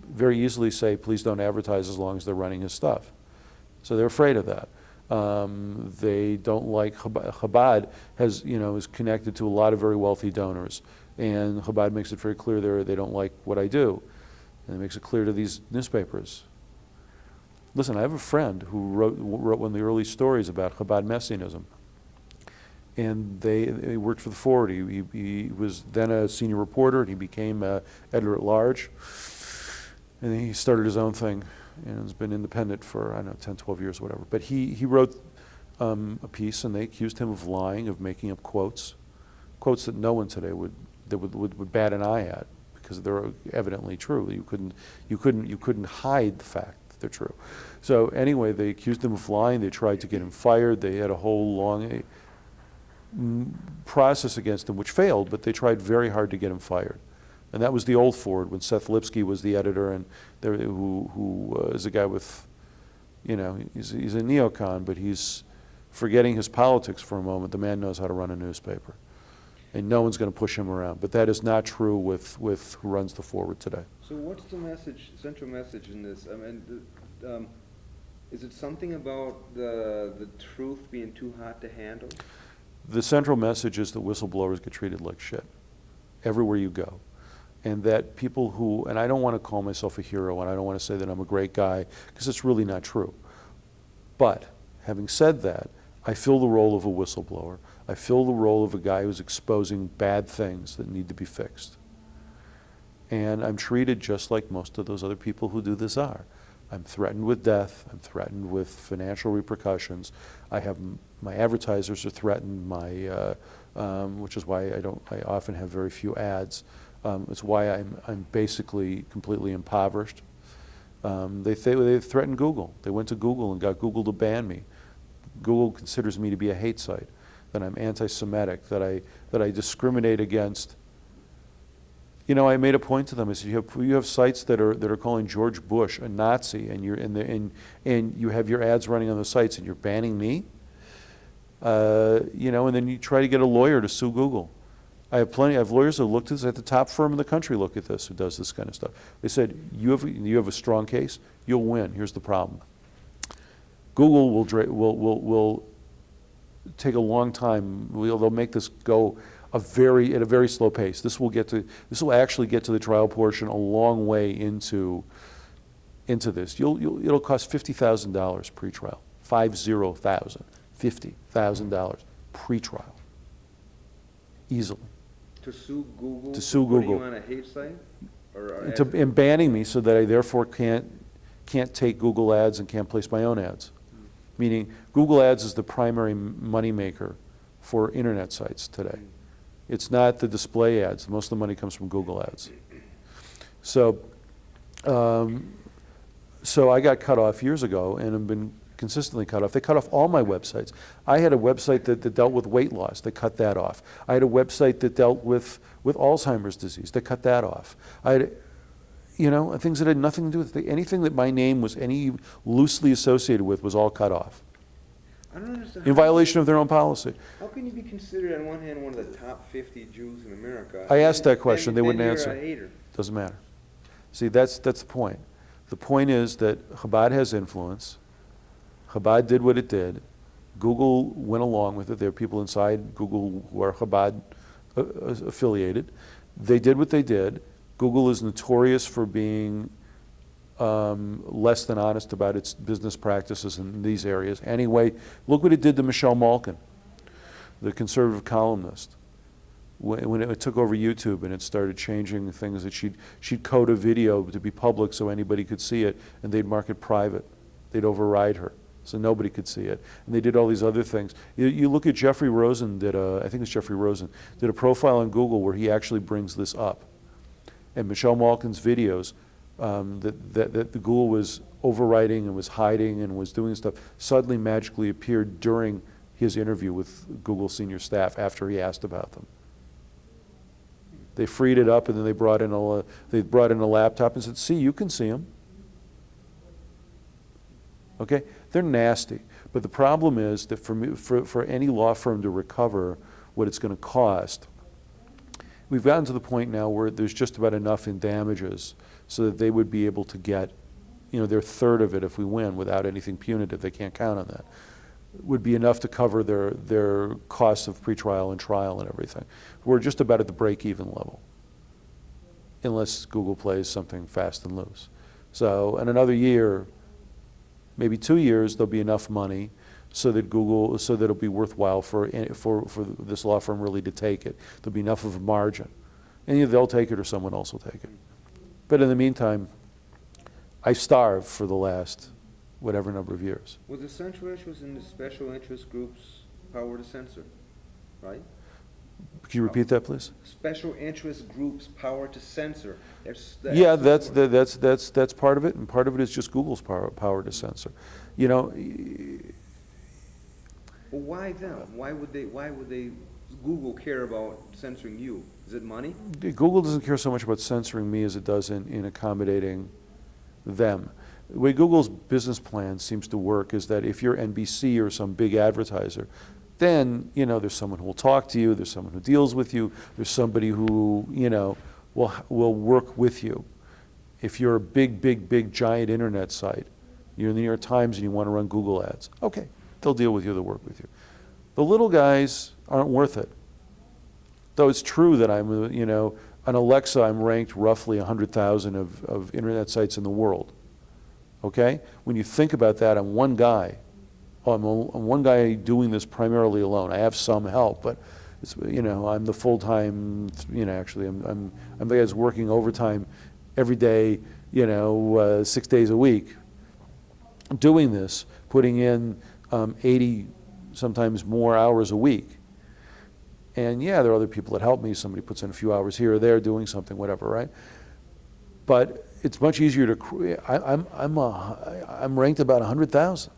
very easily say, please don't advertise as long as they're running his stuff. So they're afraid of that. They don't like Chabad is connected to a lot of very wealthy donors, and Chabad makes it very clear they don't like what I do, and it makes it clear to these newspapers. Listen, I have a friend who wrote one of the early stories about Chabad Messianism, and they worked for the Forward. He was then a senior reporter, and he became editor at large, and he started his own thing. And has been independent for, 10, 12 years or whatever. But he wrote a piece, and they accused him of lying, of making up quotes that no one today would bat an eye at because they're evidently true. You couldn't hide the fact that they're true. So anyway, they accused him of lying. They tried to get him fired. They had a whole long process against him, which failed. But they tried very hard to get him fired. And that was the old Forward when Seth Lipsky was the editor, and who is a guy with, he's a neocon, but he's forgetting his politics for a moment. The man knows how to run a newspaper, and no one's going to push him around. But that is not true with who runs the Forward today. So what's the message, central message in this? I mean, is it something about the truth being too hot to handle? The central message is that whistleblowers get treated like shit everywhere you go. And that people who, and I don't want to call myself a hero, and I don't want to say that I'm a great guy, because it's really not true. But having said that, I fill the role of a whistleblower. I fill the role of a guy who's exposing bad things that need to be fixed. And I'm treated just like most of those other people who do this are. I'm threatened with death. I'm threatened with financial repercussions. My advertisers are threatened, which is why I often have very few ads. It's why I'm basically completely impoverished. They threatened Google. They went to Google and got Google to ban me. Google considers me to be a hate site, that I'm anti-Semitic, that I discriminate against. I made a point to them. I said, you have sites that are calling George Bush a Nazi, and you have your ads running on the sites, and you're banning me. And then you try to get a lawyer to sue Google. I have lawyers who looked at this, at the top firm in the country look at this, who does this kind of stuff. They said, you have a strong case, you'll win. Here's the problem. Google will take a long time. They'll make this go at a very slow pace. This will actually get to the trial portion a long way into this. It'll cost $50,000 pre-trial. $50,000 pre-trial. Easily. To sue Google? To sue Google. Putting you on a hate site? And banning me so that I therefore can't take Google ads and can't place my own ads. Meaning, Google ads is the primary moneymaker for internet sites today. It's not the display ads. Most of the money comes from Google ads. So I got cut off years ago and have been consistently cut off. They cut off all my websites. I had a website that dealt with weight loss. They cut that off. I had a website that dealt with Alzheimer's disease. They cut that off. I had, things that had nothing to do with anything that my name was any loosely associated with was all cut off. I don't understand. In violation of their own policy. How can you be considered, on one hand, one of the top 50 Jews in America? I asked that question. They wouldn't answer. You're a hater. Doesn't matter. See, that's the point. The point is that Chabad has influence. Chabad did what it did. Google went along with it. There are people inside Google who are Chabad affiliated. They did what they did. Google is notorious for being less than honest about its business practices in these areas. Anyway, look what it did to Michelle Malkin, the conservative columnist. When it took over YouTube and it started changing things that she'd code a video to be public so anybody could see it, and they'd mark it private. They'd override her so nobody could see it. And they did all these other things. You look at Jeffrey Rosen I think it's Jeffrey Rosen, did a profile on Google where he actually brings this up. And Michelle Malkin's videos that the Google was overwriting and was hiding and was doing stuff suddenly magically appeared during his interview with Google senior staff after he asked about them. They freed it up and then they brought in a laptop and said, "See, you can see them." Okay, they're nasty. But the problem is that for any law firm to recover what it's going to cost, we've gotten to the point now where there's just about enough in damages so that they would be able to get, their third of it if we win without anything punitive. They can't count on that. Would be enough to cover their costs of pretrial and trial and everything. We're just about at the break-even level, unless Google plays something fast and loose. So in another year, maybe 2 years, there'll be enough money so that it'll be worthwhile for this law firm really to take it. There'll be enough of a margin. And either they'll take it or someone else will take it. But in the meantime, I starved for the last whatever number of years. Was the central interest in the special interest groups' power to censor, right? Can you repeat that, please? Special interest groups' power to censor. Yeah, that's part of it, and part of it is just Google's power to censor. Well, why them? Why would Google care about censoring you? Is it money? Google doesn't care so much about censoring me as it does in accommodating them. The way Google's business plan seems to work is that if you're NBC or some big advertiser, then, there's someone who will talk to you, there's someone who deals with you, there's somebody who, will work with you. If you're a big, giant internet site, you're in the New York Times and you want to run Google ads, okay, they'll deal with you, they'll work with you. The little guys aren't worth it. Though it's true that I'm, on Alexa, I'm ranked roughly 100,000 of internet sites in the world. Okay? When you think about that, I'm one guy. I'm one guy doing this primarily alone. I have some help, but it's, I'm the full-time, actually, I'm the guy that's working overtime every day, 6 days a week, doing this, putting in 80, sometimes more hours a week. And yeah, there are other people that help me. Somebody puts in a few hours here or there doing something, whatever, right? But it's much easier to, I'm ranked about 100,000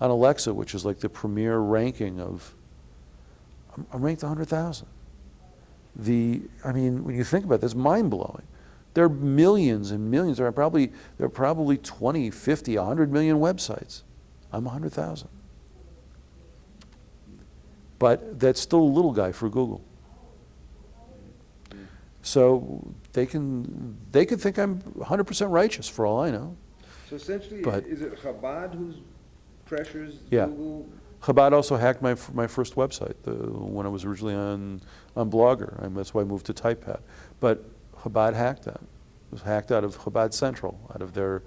on Alexa, which is like the premier ranking of, I'm ranked 100,000. When you think about it, that's mind-blowing. There are millions and millions, there are probably 20, 50, 100 million websites. I'm 100,000. But that's still a little guy for Google. So they could think I'm 100% righteous for all I know. So essentially, But, is it Chabad who pressures yeah. Google Chabad also hacked my first website when I was originally on Blogger. That's why I moved to TypePad. But Chabad hacked that. It was hacked out of Chabad Central, out of the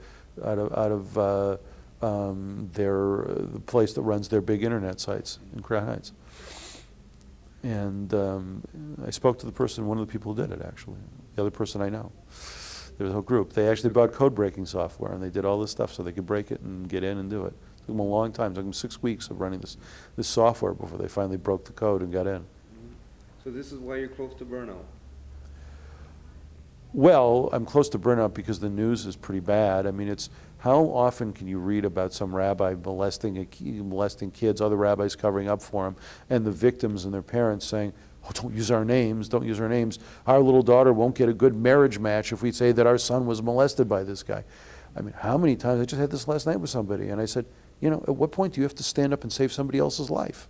place that runs their big internet sites in Crown Heights. And I spoke to one of the people who did it, actually, the other person I know. There was a whole group. They actually bought code breaking software, and they did all this stuff so they could break it and get in and do it. It took them a long time. It took them 6 weeks of running this software before they finally broke the code and got in. So this is why you're close to burnout? Well, I'm close to burnout because the news is pretty bad. I mean, it's how often can you read about some rabbi molesting kids, other rabbis covering up for him, and the victims and their parents saying, "Oh, don't use our names, don't use our names. Our little daughter won't get a good marriage match if we say that our son was molested by this guy." I mean, how many times? I just had this last night with somebody, and I said, at what point do you have to stand up and save somebody else's life?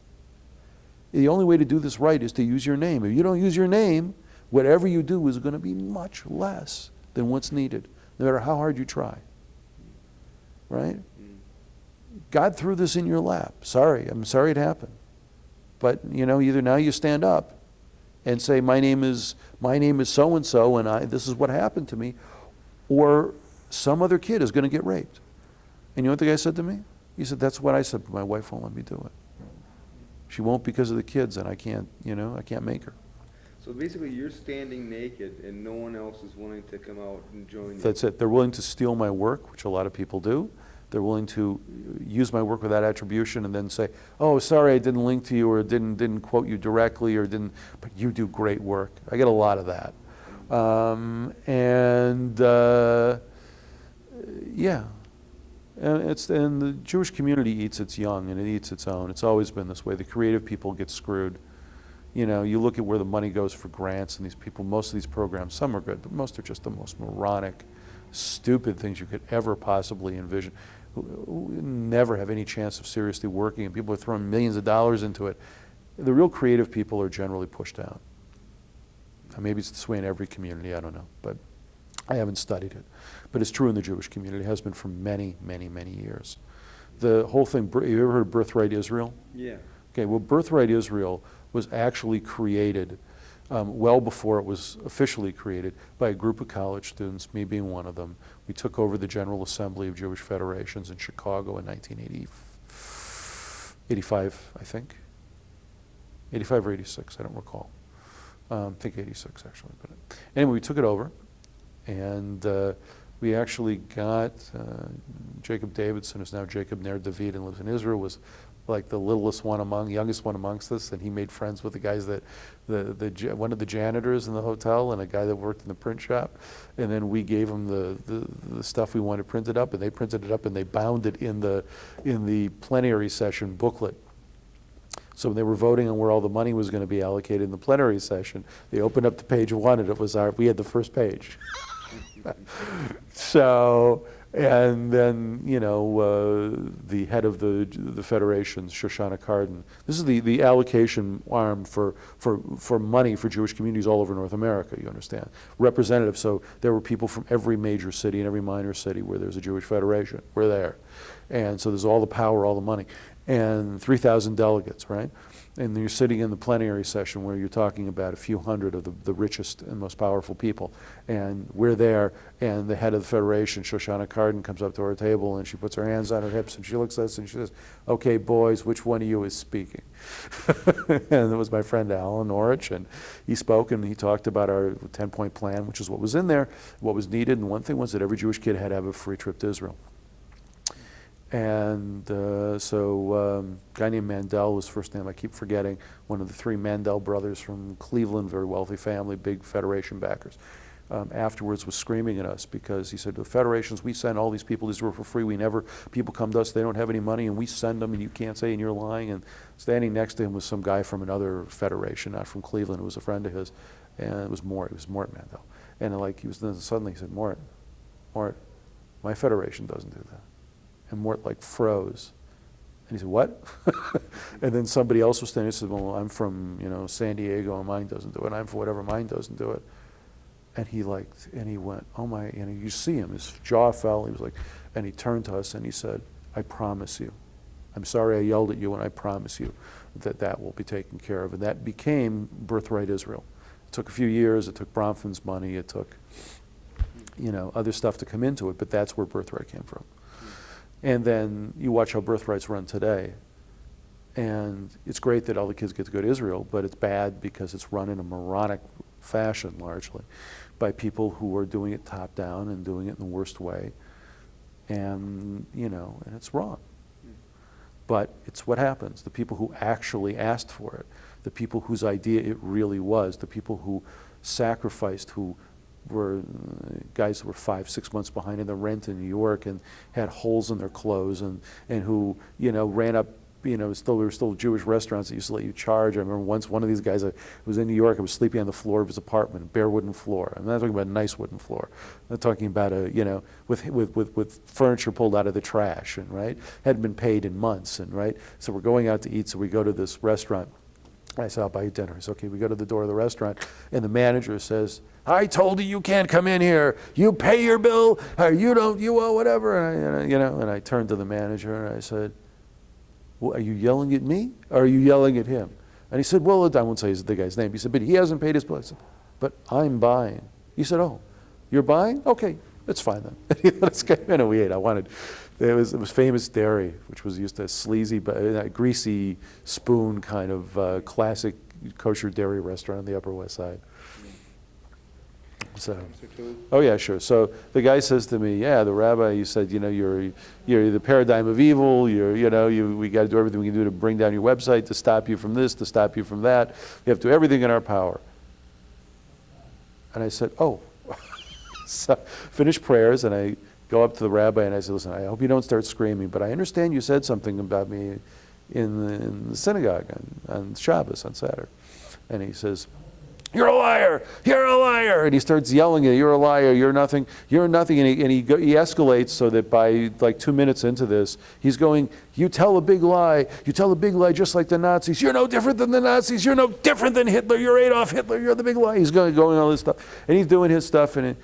The only way to do this right is to use your name. If you don't use your name, whatever you do is going to be much less than what's needed, no matter how hard you try. Right? God threw this in your lap. I'm sorry it happened. But, either now you stand up and say, my name is so-and-so, and this is what happened to me, or some other kid is going to get raped. And you know what the guy said to me? He said, that's what I said, but my wife won't let me do it. She won't because of the kids, and I can't make her. So basically you're standing naked and no one else is willing to come out and join you. That's it. They're willing to steal my work, which a lot of people do. They're willing to use my work without attribution and then say, "Oh, sorry, I didn't link to you or didn't quote you directly or didn't, but you do great work." I get a lot of that. Yeah. And the Jewish community eats its young and it eats its own. It's always been this way. The creative people get screwed. You look at where the money goes for grants and these people, most of these programs, some are good, but most are just the most moronic, stupid things you could ever possibly envision. Who never have any chance of seriously working, and people are throwing millions of dollars into it. The real creative people are generally pushed out. Maybe it's this way in every community, I don't know, but I haven't studied it. But it's true in the Jewish community. It has been for many, many, many years. The whole thing, have you ever heard of Birthright Israel? Yeah. Okay, well, Birthright Israel was actually created well before it was officially created by a group of college students, me being one of them. We took over the General Assembly of Jewish Federations in Chicago in 1985, I think. 85 or 86, I don't recall. I think 86, actually. But anyway, we took it over, and we actually got Jacob Davidson, who's now Jacob Ner David and lives in Israel, was like the youngest one amongst us, and he made friends with the guys that one of the janitors in the hotel and a guy that worked in the print shop, and then we gave them the stuff we wanted printed up, and they printed it up and they bound it in the plenary session booklet. So when they were voting on where all the money was going to be allocated in the plenary session, they opened up to page 1 and we had the first page. So, and then, the head of the federations, Shoshana Cardin. This is the allocation arm for money for Jewish communities all over North America, you understand. Representative, so there were people from every major city and every minor city where there's a Jewish federation. We're there. And so there's all the power, all the money. And 3,000 delegates, right? And you're sitting in the plenary session where you're talking about a few hundred of the richest and most powerful people. And we're there, and the head of the federation, Shoshana Cardin, comes up to our table, and she puts her hands on her hips, and she looks at us, and she says, "Okay, boys, which one of you is speaking?" And it was my friend Alan Norwich, and he spoke, and he talked about our 10-point plan, which is what was in there, what was needed, and one thing was that every Jewish kid had to have a free trip to Israel. And so a guy named Mandel was first name, I keep forgetting, one of the 3 Mandel brothers from Cleveland, very wealthy family, big federation backers. Afterwards was screaming at us because he said, the federations, we send all these people to Israel for free. People come to us, they don't have any money, and we send them, and you can't say, and you're lying. And standing next to him was some guy from another federation, not from Cleveland, who was a friend of his, and it was Mort Mandel. And suddenly he said, Mort, my federation doesn't do that. And Mort froze. And he said, "What?" And then somebody else was standing and said, "Well, I'm from, San Diego, and mine doesn't do it. I'm for whatever, mine doesn't do it." And he went, "Oh my," and you see him, his jaw fell, he was and he turned to us and he said, "I promise you, I'm sorry I yelled at you, and I promise you that that will be taken care of. And that became Birthright Israel. It took a few years. It took Bronfman's money. It took, other stuff to come into it, but that's where Birthright came from. And then you watch how Birthright's run today. And it's great that all the kids get to go to Israel, but it's bad because it's run in a moronic fashion, largely, by people who are doing it top down and doing it in the worst way. And, and it's wrong. But it's what happens. The people who actually asked for it, the people whose idea it really was, the people who sacrificed, who were guys who were 5-6 months behind in the rent in New York and had holes in their clothes and who, ran up, there were still Jewish restaurants that used to let you charge. I remember once one of these guys was in New York, I was sleeping on the floor of his apartment, a bare wooden floor. I'm not talking about a nice wooden floor. I'm talking about with furniture pulled out of the trash and, right? Hadn't been paid in months and, right? So we're going out to eat, so we go to this restaurant. I said, I'll buy you dinner. I said, okay, we go to the door of the restaurant and the manager says, I told you can't come in here. You pay your bill or you owe whatever. And I turned to the manager and I said, well, are you yelling at me or are you yelling at him? And he said, well, I won't say the guy's name. He said, but he hasn't paid his bill. I said, but I'm buying. He said, oh, you're buying? Okay, that's fine then. Let's get in and we ate. It was Famous Dairy, which was used to a sleazy, greasy spoon kind of classic kosher dairy restaurant on the Upper West Side. So, oh yeah, sure. So the guy says to me, yeah, the rabbi, you said, you're the paradigm of evil. We got to do everything we can do to bring down your website, to stop you from this, to stop you from that. We have to do everything in our power. And I said, oh. So finish prayers, and I go up to the rabbi and I said, listen, I hope you don't start screaming, but I understand you said something about me in the synagogue on Shabbos, on Saturday. And he says, you're a liar, you're a liar. And he starts yelling at you, you're a liar, you're nothing, you're nothing. And he escalates so that by like 2 minutes into this, he's going, you tell a big lie just like the Nazis. You're no different than the Nazis, you're no different than Hitler, you're Adolf Hitler, you're the big lie. He's going all this stuff. And he's doing his stuff and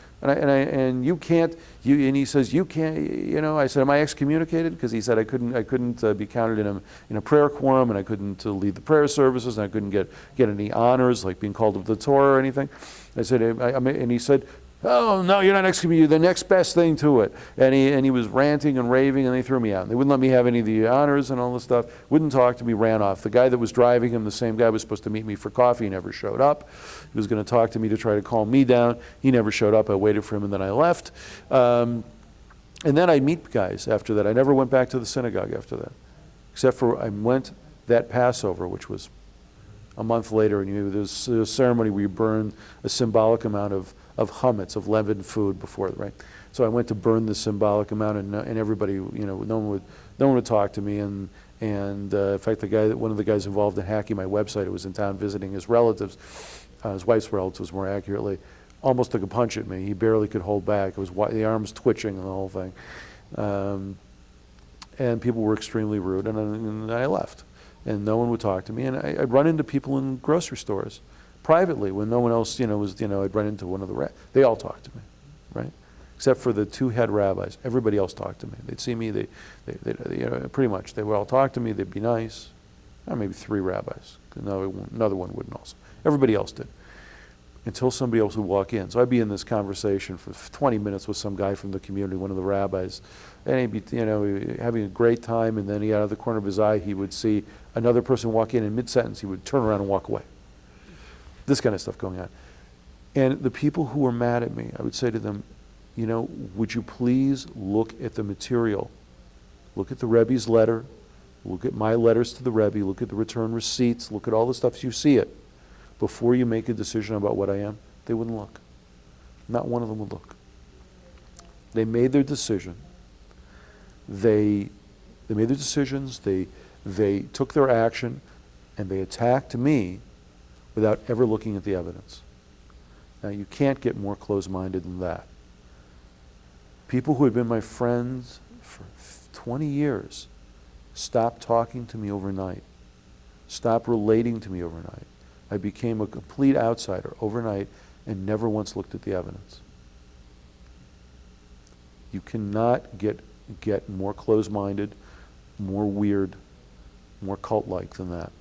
you can't, and he says, you can't, I said, am I excommunicated? Because he said I couldn't be counted in a prayer quorum, and I couldn't lead the prayer services, and I couldn't get any honors, like being called to the Torah or anything. I said, and he said, oh, no, you're not excommunicated, you're the next best thing to it. And he was ranting and raving, and they threw me out. They wouldn't let me have any of the honors and all this stuff, wouldn't talk to me, ran off. The guy that was driving him, the same guy was supposed to meet me for coffee, he never showed up. He was going to talk to me to try to calm me down. He never showed up. I waited for him, and then I left. And then I meet guys after that. I never went back to the synagogue after that, except for I went that Passover, which was a month later, and there was a ceremony where you burn a symbolic amount of chametz, of leavened food before, right? So I went to burn the symbolic amount, and everybody, no one would talk to me, and in fact, one of the guys involved in hacking my website, who was in town visiting his relatives, his wife's relatives more accurately, almost took a punch at me. He barely could hold back. It was the arms twitching and the whole thing, and people were extremely rude, and I left. And no one would talk to me. And I'd run into people in grocery stores privately when no one else, I'd run into one of the they all talked to me, right? Except for the two head rabbis. Everybody else talked to me. They'd see me, they pretty much, they would all talk to me, they'd be nice. Maybe 3 rabbis. Another one wouldn't also. Everybody else did. Until somebody else would walk in. So I'd be in this conversation for 20 minutes with some guy from the community, one of the rabbis, and he'd be, having a great time, and then out of the corner of his eye, he would see another person walk in mid-sentence, he would turn around and walk away. This kind of stuff going on. And the people who were mad at me, I would say to them, would you please look at the material? Look at the Rebbe's letter, look at my letters to the Rebbe, look at the return receipts, look at all the stuff as you see it. Before you make a decision about what I am, they wouldn't look. Not one of them would look. They made their decision. They made their decisions, they took their action, and they attacked me without ever looking at the evidence. Now, you can't get more closed-minded than that. People who had been my friends for 20 years stopped talking to me overnight, stopped relating to me overnight. I became a complete outsider overnight and never once looked at the evidence. You cannot get more closed-minded more weird, more cult-like than that.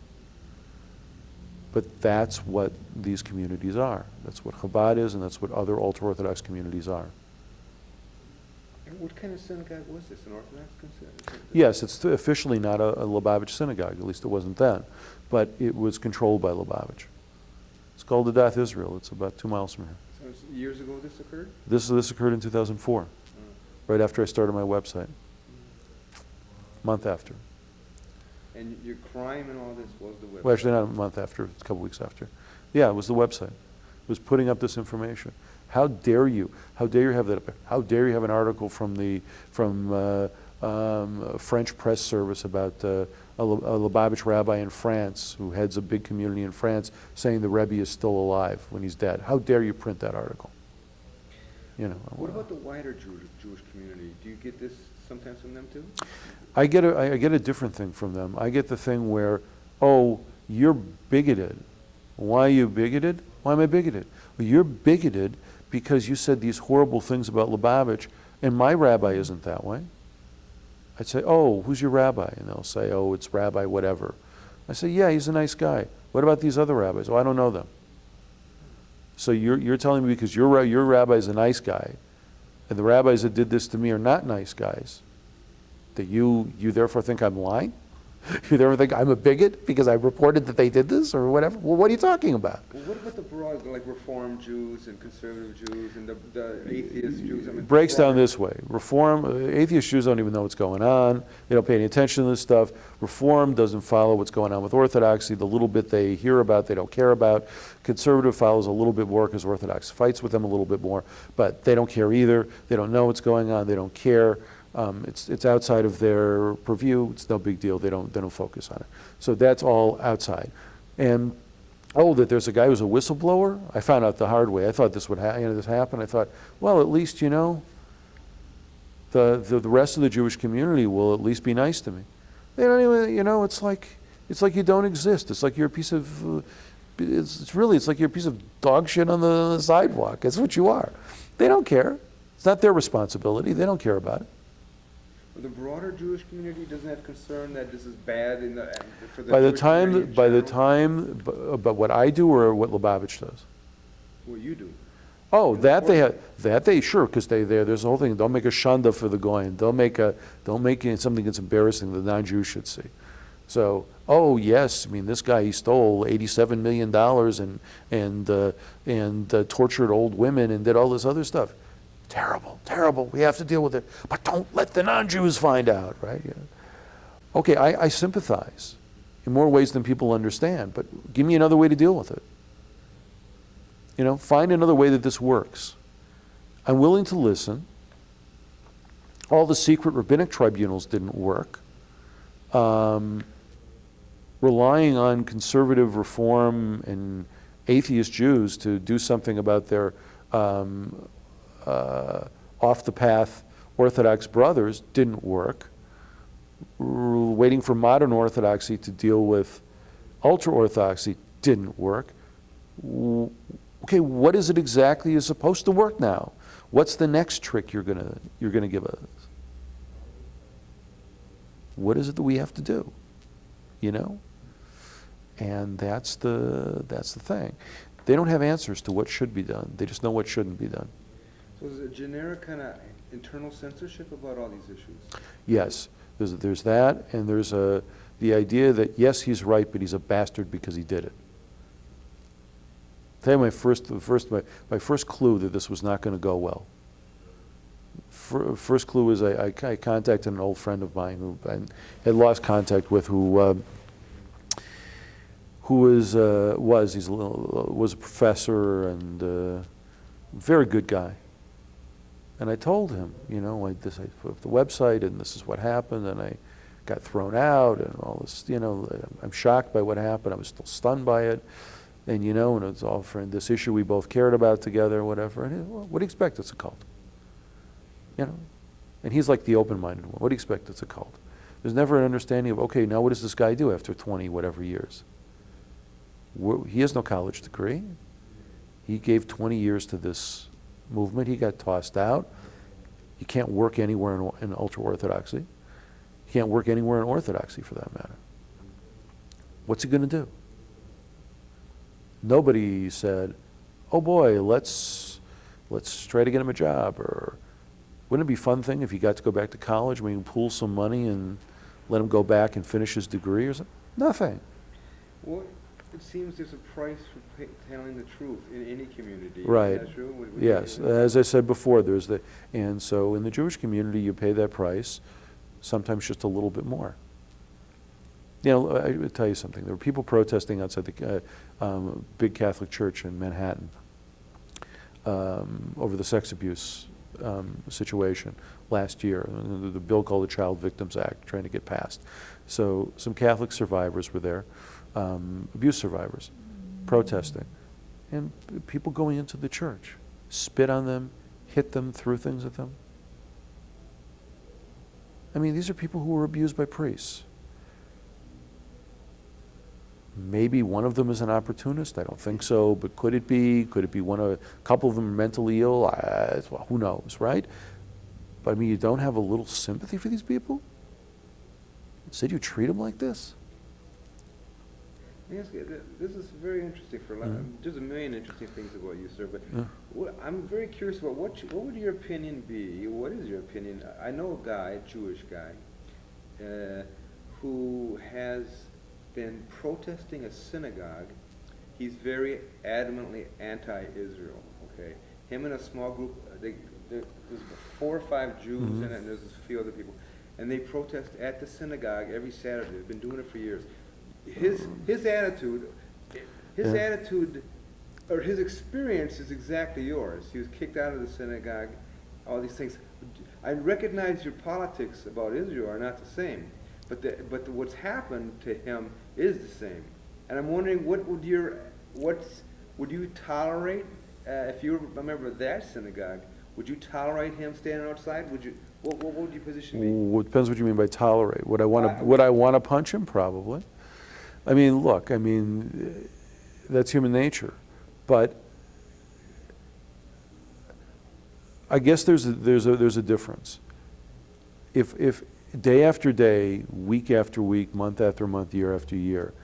But that's what these communities are. That's what Chabad is, and that's what other ultra-Orthodox communities are. And what kind of synagogue was this? An Orthodox synagogue? Yes, it's officially not a Lubavitch synagogue, at least it wasn't then, but it was controlled by Lubavitch. It's called Adath Israel. It's about 2 miles from here. So years ago this occurred? This occurred in 2004, right after I started my website. Month after. And your crime and all this was the website? Well, actually, not a month after, a couple weeks after. Yeah, it was the website. It was putting up this information. How dare you? How dare you have that up there? How dare you have an article from French press service about a Lubavitch rabbi in France who heads a big community in France saying the Rebbe is still alive when he's dead? How dare you print that article? You know. What about the wider Jewish community? Do you get this sometimes from them too? I get a different thing from them. I get the thing where, oh, you're bigoted. Why are you bigoted? Why am I bigoted? Well, you're bigoted because you said these horrible things about Lubavitch, and my rabbi isn't that way. I'd say, oh, who's your rabbi? And they'll say, oh, it's Rabbi whatever. I say, yeah, he's a nice guy. What about these other rabbis? Oh, I don't know them. So you're telling me because your rabbi is a nice guy, and the rabbis that did this to me are not nice guys, that you therefore think I'm lying? You therefore think I'm a bigot because I reported that they did this or whatever? Well, what are you talking about? Well, what about the broad, like Reform Jews and conservative Jews and the atheist Jews? I mean, It breaks down this way. Atheist Jews don't even know what's going on. They don't pay any attention to this stuff. Reform doesn't follow what's going on with Orthodoxy. The little bit they hear about, they don't care about. Conservative follows a little bit more because Orthodox fights with them a little bit more, but they don't care either. They don't know what's going on. They don't care. It's outside of their purview. It's no big deal. They don't focus on it. So that's all outside. And that there's a guy who's a whistleblower. I found out the hard way. I thought this would this happen. I thought, well, at least the rest of the Jewish community will at least be nice to me. They don't even. It's like you don't exist. It's like you're a piece of. It's like you're a piece of dog shit on the sidewalk. That's what you are. They don't care. It's not their responsibility. They don't care about it. The broader Jewish community doesn't have concern that this is bad for the By the Jewish community in general? but what I do or what Lubavitch does? What you do. Oh, sure, because there's the whole thing. Don't make a shanda for the goyim. Don't make something that's embarrassing the non-Jews should see. So, oh yes, I mean this guy, he stole $87 million and tortured old women and did all this other stuff. Terrible, terrible. We have to deal with it. But don't let the non-Jews find out, right? Yeah. Okay, I sympathize in more ways than people understand, but give me another way to deal with it. Find another way that this works. I'm willing to listen. All the secret rabbinic tribunals didn't work. Relying on conservative reform and atheist Jews to do something about their off-the-path Orthodox brothers didn't work. Waiting for modern Orthodoxy to deal with ultra-Orthodoxy didn't work. Okay, what is it exactly is supposed to work now? What's the next trick you're gonna give us? What is it that we have to do? And that's the thing. They don't have answers to what should be done. They just know what shouldn't be done. So is it a generic kind of internal censorship about all these issues? Yes, there's that, and there's the idea that yes, he's right, but he's a bastard because he did it. I'll tell you my first clue that this was not going to go well. First clue is I contacted an old friend of mine who I had lost contact with, who was a professor and very good guy. And I told him, I put up the website and this is what happened, and I got thrown out and all this, I'm shocked by what happened. I was still stunned by it. And, and it's all for this issue we both cared about together, whatever. And well, what do you expect? It's a cult. And he's like the open-minded one. What do you expect? It's a cult. There's never an understanding of, okay, now what does this guy do after 20 whatever years? He has no college degree. He gave 20 years to this movement. He got tossed out. He can't work anywhere in ultra-Orthodoxy. He can't work anywhere in Orthodoxy for that matter. What's he going to do? Nobody said, oh boy, let's try to get him a job, or wouldn't it be a fun thing if he got to go back to college, we can pool some money and let him go back and finish his degree or something? Nothing. Well, it seems there's a price for telling the truth in any community. Right. Is that true? Yes, as I said before, and so in the Jewish community you pay that price, sometimes just a little bit more. You know, I would tell you something. There were people protesting outside the big Catholic church in Manhattan over the sex abuse situation last year. The bill called the Child Victims Act, trying to get passed. So some Catholic survivors were there, abuse survivors, protesting. And people going into the church, spit on them, hit them, threw things at them. I mean, these are people who were abused by priests. Maybe one of them is an opportunist. I don't think so, but could it be? Could it be a couple of them are mentally ill? Well, who knows, right? But I mean, you don't have a little sympathy for these people? Instead, you treat them like this? Yes, this is very interesting. There's a million interesting things about you, sir. But I'm very curious about what would your opinion be? What is your opinion? I know a guy, a Jewish guy, who has been protesting a synagogue. He's very adamantly anti-Israel. Okay, him and a small group. There's 4 or 5 Jews in it, and there's a few other people, and they protest at the synagogue every Saturday. They've been doing it for years. His attitude, or his experience is exactly yours. He was kicked out of the synagogue. All these things. I recognize your politics about Israel are not the same, but what's happened to him is the same. And I'm wondering, would you tolerate if you were a member of that synagogue? Would you tolerate him standing outside? What would your position be? Well, it depends what you mean by tolerate. Would I want to punch him? Probably. I mean, look. I mean, that's human nature, but I guess there's a difference. If day after day, week after week, month after month, year after year,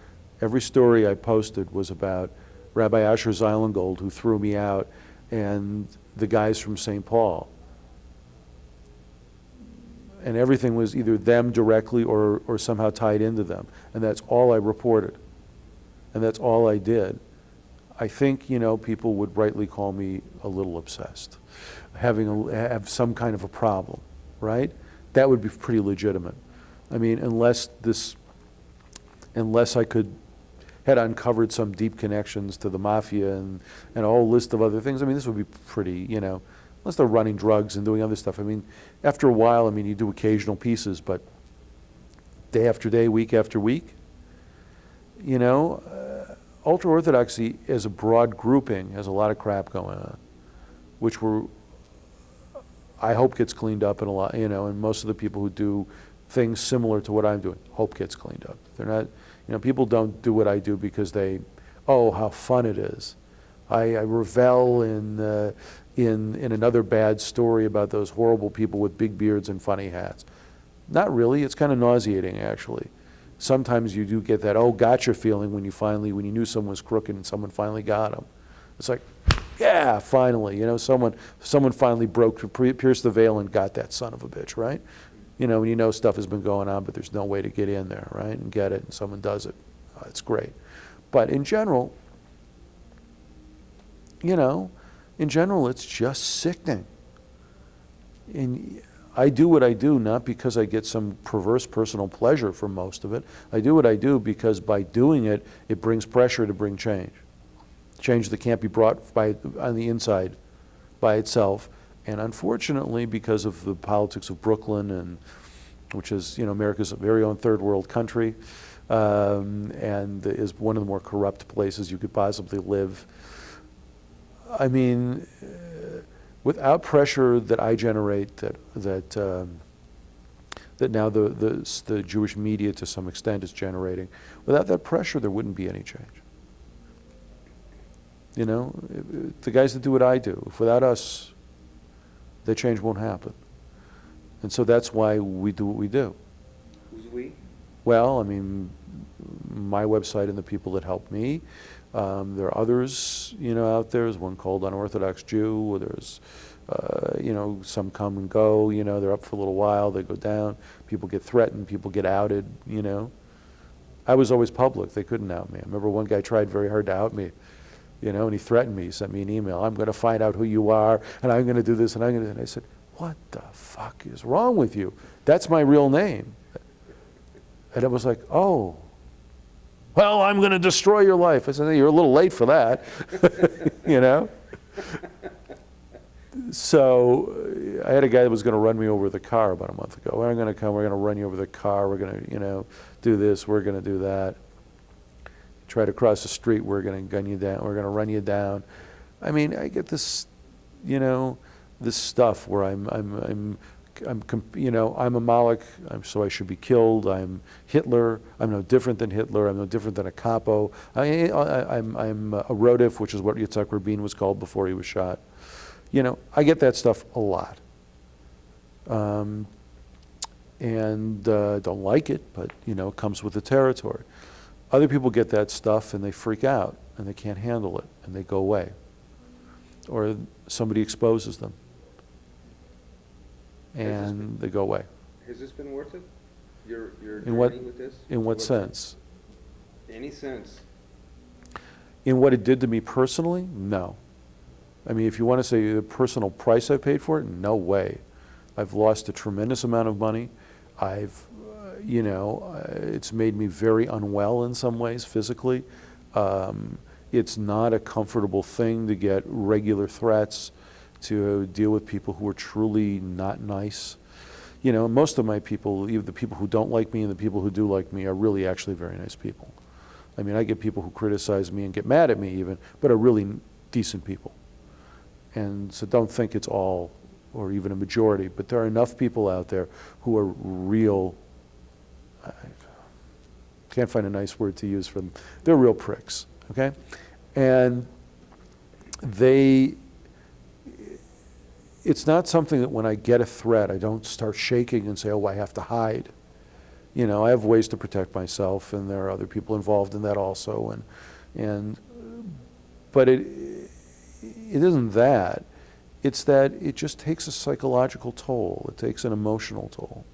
every story I posted was about Rabbi Asher Zeilengold, who threw me out, and the guys from St. Paul. And everything was either them directly or somehow tied into them. And that's all I reported. And that's all I did. I think, people would rightly call me a little obsessed, have some kind of a problem, right? That would be pretty legitimate. I mean, unless I had uncovered some deep connections to the mafia and a whole list of other things. I mean, this would be pretty, unless they're running drugs and doing other stuff. I mean, after a while, you do occasional pieces, but day after day, week after week, ultra-Orthodoxy as a broad grouping has a lot of crap going on, which I hope gets cleaned up in a lot, and most of the people who do things similar to what I'm doing, hope gets cleaned up. They're not, people don't do what I do because how fun it is. I revel in another bad story about those horrible people with big beards and funny hats. Not really, it's kind of nauseating actually. Sometimes you do get that, gotcha feeling when you knew someone was crooked and someone finally got him. It's like, yeah, finally, someone finally pierced the veil and got that son of a bitch, right? When stuff has been going on, but there's no way to get in there, right, and get it, and someone does it. It's great. But in general, it's just sickening. And I do what I do not because I get some perverse personal pleasure from most of it. I do what I do because by doing it, it brings pressure to bring change. Change that can't be brought on the inside by itself. And unfortunately, because of the politics of Brooklyn, which is America's very own third world country, and is one of the more corrupt places you could possibly live. I mean, without pressure that I generate, that now the Jewish media to some extent is generating, without that pressure, there wouldn't be any change. The guys that do what I do, without us, the change won't happen. And so that's why we do what we do. Who's we? Well, I mean, my website and the people that help me. There are others, out there. There's one called Unorthodox Jew. There's, some come and go. They're up for a little while. They go down. People get threatened. People get outed. I was always public. They couldn't out me. I remember one guy tried very hard to out me, and he threatened me. He sent me an email. I'm going to find out who you are, and I'm going to do this, and I'm going to. And I said, what the fuck is wrong with you? That's my real name. And it was like, oh, well, I'm going to destroy your life. I said, hey, you're a little late for that, So I had a guy that was going to run me over with a car about a month ago. We're going to come, we're going to run you over the car, we're going to, do this, we're going to do that. Try to cross the street, we're going to gun you down, we're going to run you down. I mean, I get this, this stuff where I'm a Moloch, so I should be killed. I'm Hitler. I'm no different than Hitler. I'm no different than a capo. I'm a Rodif, which is what Yitzhak Rabin was called before he was shot. I get that stuff a lot. And don't like it, but, it comes with the territory. Other people get that stuff and they freak out and they can't handle it and they go away. Or somebody exposes them. And they go away. Has this been worth it? Your In what- journey with this? In what sense? Any sense? In what it did to me personally? No. I mean, if you want to say the personal price I paid for it, no way. I've lost a tremendous amount of money. It's made me very unwell in some ways physically. It's not a comfortable thing to get regular threats, to deal with people who are truly not nice. Most of my people, even the people who don't like me and the people who do like me, are really actually very nice people. I mean, I get people who criticize me and get mad at me even, but are really decent people. And so don't think it's all, or even a majority, but there are enough people out there who are real, I can't find a nice word to use for them, they're real pricks, okay? And it's not something that when I get a threat, I don't start shaking and say, oh, I have to hide. I have ways to protect myself, and there are other people involved in that also. But it isn't that. It's that it just takes a psychological toll. It takes an emotional toll.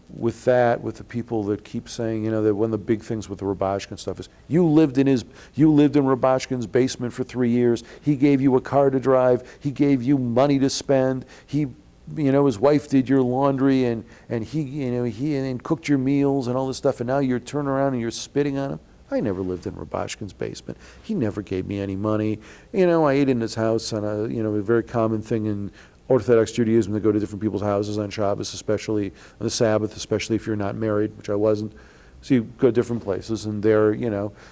With the people that keep saying, that one of the big things with the Rubashkin stuff is, you lived in Rubashkin's basement for 3 years. He gave you a car to drive. He gave you money to spend. His wife did your laundry and he cooked your meals and all this stuff. And now you're turning around and you're spitting on him. I never lived in Rubashkin's basement. He never gave me any money. I ate in his house on a very common thing in Orthodox Judaism to go to different people's houses on Shabbos, especially on the Sabbath, especially if you're not married, which I wasn't. So you go to different places, and there,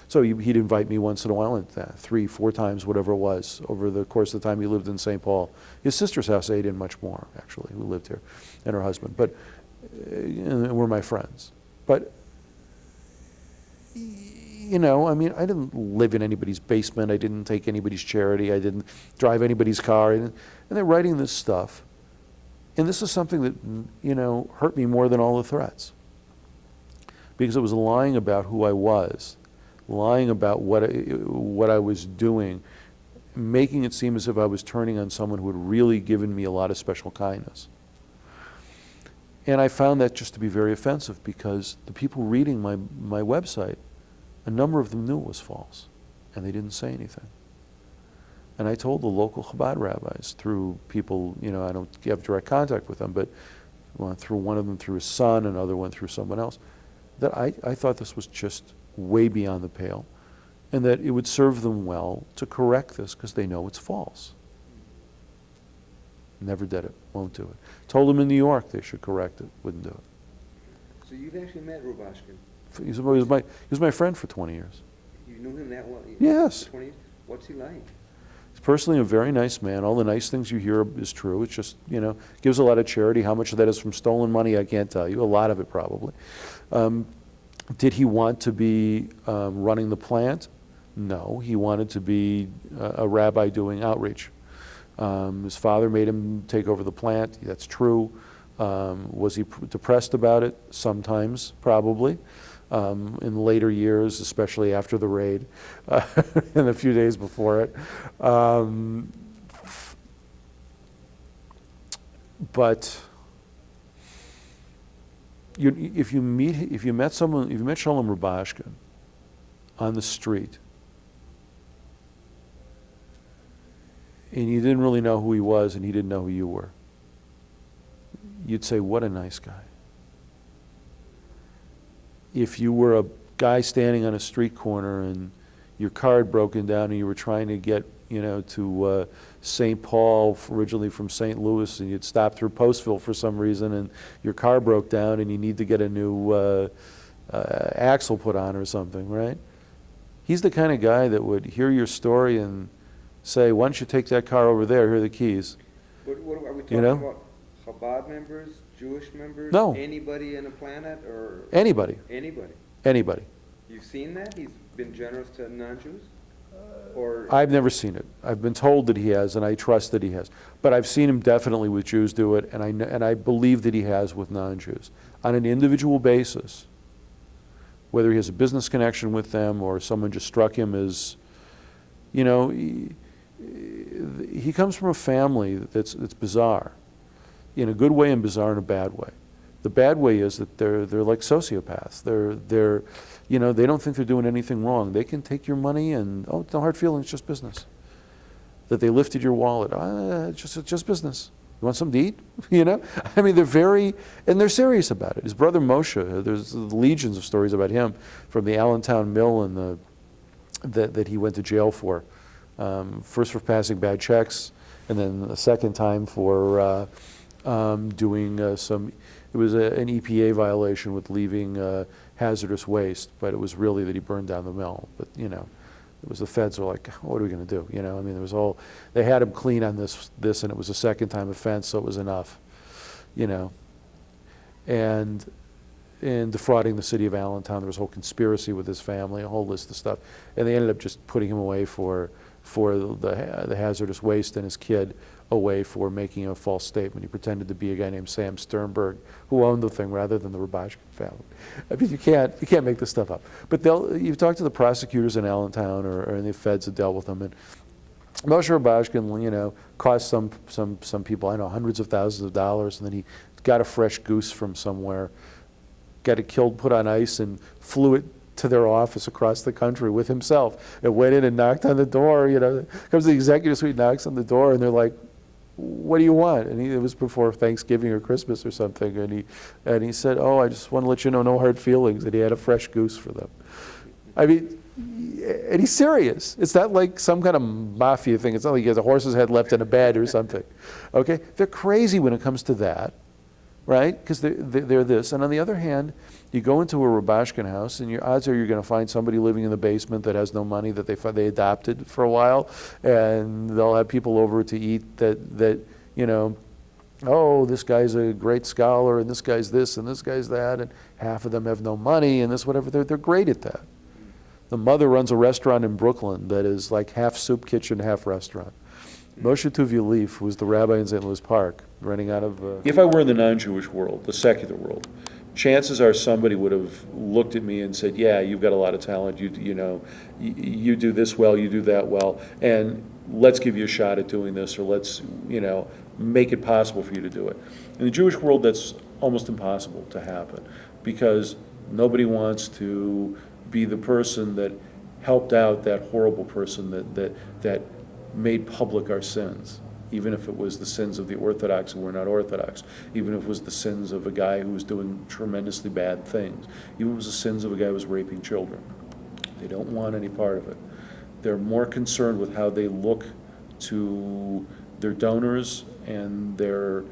so he'd invite me once in a while, 3, 4 times, whatever it was, over the course of the time he lived in St. Paul. His sister's house I ate in much more, actually, who lived here, and her husband, but were my friends. But, I mean, I didn't live in anybody's basement. I didn't take anybody's charity. I didn't drive anybody's car. And they're writing this stuff. And this is something that, hurt me more than all the threats. Because it was lying about who I was, lying about what I was doing, making it seem as if I was turning on someone who had really given me a lot of special kindness. And I found that just to be very offensive, because the people reading my website, a number of them knew it was false, and they didn't say anything. And I told the local Chabad rabbis through people, I don't have direct contact with them, but through one of them through his son, another one through someone else, that I thought this was just way beyond the pale, and that it would serve them well to correct this because they know it's false. Never did it, won't do it. Told them in New York they should correct it, wouldn't do it. So you've actually met Rubashkin? He was my friend for 20 years. You knew him that well? Yes. For 20 years? What's he like? He's personally a very nice man. All the nice things you hear is true. It's just, gives a lot of charity. How much of that is from stolen money, I can't tell you. A lot of it probably. Did he want to be running the plant? No. He wanted to be a rabbi doing outreach. His father made him take over the plant. That's true. Was he depressed about it? Sometimes, probably. In later years, especially after the raid, and a few days before it. But if you met Shalom Rubashkin on the street, and you didn't really know who he was, and he didn't know who you were, you'd say, "What a nice guy." If you were a guy standing on a street corner and your car had broken down and you were trying to get, to St. Paul, originally from St. Louis, and you'd stopped through Postville for some reason and your car broke down and you need to get a new axle put on or something, right? He's the kind of guy that would hear your story and say, "Why don't you take that car over there? Here are the keys." What are we talking about? Chabad members, Jewish members? No. Anybody on the planet, or? Anybody. Anybody. Anybody. You've seen that? He's been generous to non-Jews? Or? I've never seen it. I've been told that he has, and I trust that he has. But I've seen him definitely with Jews do it, and I believe that he has with non-Jews. On an individual basis, whether he has a business connection with them or someone just struck him as, he comes from a family that's bizarre, in a good way and bizarre in a bad way. The bad way is that they're like sociopaths. They don't think they're doing anything wrong. They can take your money and, no hard feelings, just business. That they lifted your wallet, just business. You want something to eat? I mean, they're serious about it. His brother Moshe, there's legions of stories about him from the Allentown Mill and that he went to jail for. First for passing bad checks, and then the second time for doing it was an EPA violation with leaving hazardous waste, but it was really that he burned down the mill. But, it was the feds were like, "What are we going to do?" I mean, they had him clean on this, and it was a second time offense, so it was enough, and defrauding the city of Allentown. There was a whole conspiracy with his family, a whole list of stuff, and they ended up just putting him away for the hazardous waste, and his kid away for making a false statement. He pretended to be a guy named Sam Sternberg who owned the thing rather than the Rubashkin family. I mean, you can't make this stuff up. But you've talked to the prosecutors in Allentown or the feds that dealt with them, and Moshe Rubashkin, cost some people, I know, hundreds of thousands of dollars, and then he got a fresh goose from somewhere, got it killed, put on ice, and flew it to their office across the country with himself, and went in and knocked on the door. Comes the executive suite, knocks on the door, and they're like, "What do you want?" And it was before Thanksgiving or Christmas or something, and he said, "Oh, I just want to let you know, no hard feelings," and he had a fresh goose for them. I mean, and he's serious. It's not like some kind of mafia thing. It's not like he has a horse's head left in a bed or something. Okay, they're crazy when it comes to that, right? Because they're this. And on the other hand, you go into a Rubashkin house, and your odds are you're going to find somebody living in the basement that has no money that they adopted for a while, and they'll have people over to eat that this guy's a great scholar, and this guy's this, and this guy's that, and half of them have no money, and this whatever. They're great at that. The mother runs a restaurant in Brooklyn that is like half soup kitchen, half restaurant. Moshe Tuvia Leaf was the rabbi in St. Louis Park, running out of... If I were in the non-Jewish world, the secular world, chances are somebody would have looked at me and said, "Yeah, you've got a lot of talent, you do this well, you do that well, and let's give you a shot at doing this, or let's, make it possible for you to do it." In the Jewish world, that's almost impossible to happen, because nobody wants to be the person that helped out that horrible person that made public our sins, even if it was the sins of the Orthodox who were not Orthodox, even if it was the sins of a guy who was doing tremendously bad things, even if it was the sins of a guy who was raping children. They don't want any part of it. They're more concerned with how they look to their donors and their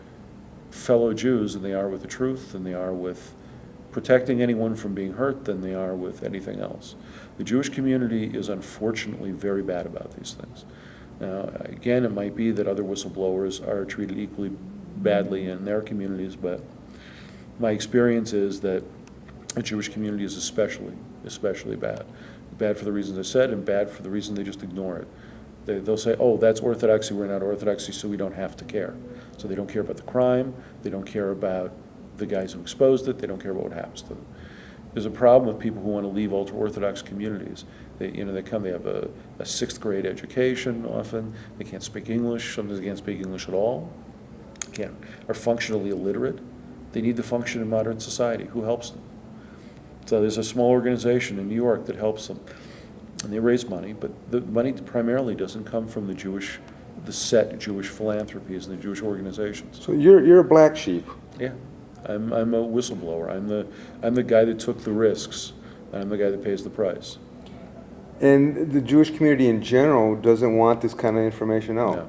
fellow Jews than they are with the truth, than they are with protecting anyone from being hurt, than they are with anything else. The Jewish community is unfortunately very bad about these things. Now, again, it might be that other whistleblowers are treated equally badly in their communities, but my experience is that the Jewish community is especially bad. Bad for the reasons I said, and bad for the reason they just ignore it. They'll say, oh, that's orthodoxy, we're not orthodoxy, so we don't have to care. So they don't care about the crime, they don't care about the guys who exposed it, they don't care about what happens to them. There's a problem with people who want to leave ultra-Orthodox communities. They come, they have a 6th grade education often, they can't speak English, sometimes they can't speak English at all, are functionally illiterate. They need to function in modern society. Who helps them? So there's a small organization in New York that helps them. And they raise money, but the money primarily doesn't come from the set Jewish philanthropies and the Jewish organizations. So you're a black sheep. Yeah, I'm a whistleblower. I'm the guy that took the risks, and I'm the guy that pays the price. And the Jewish community in general doesn't want this kind of information out. No.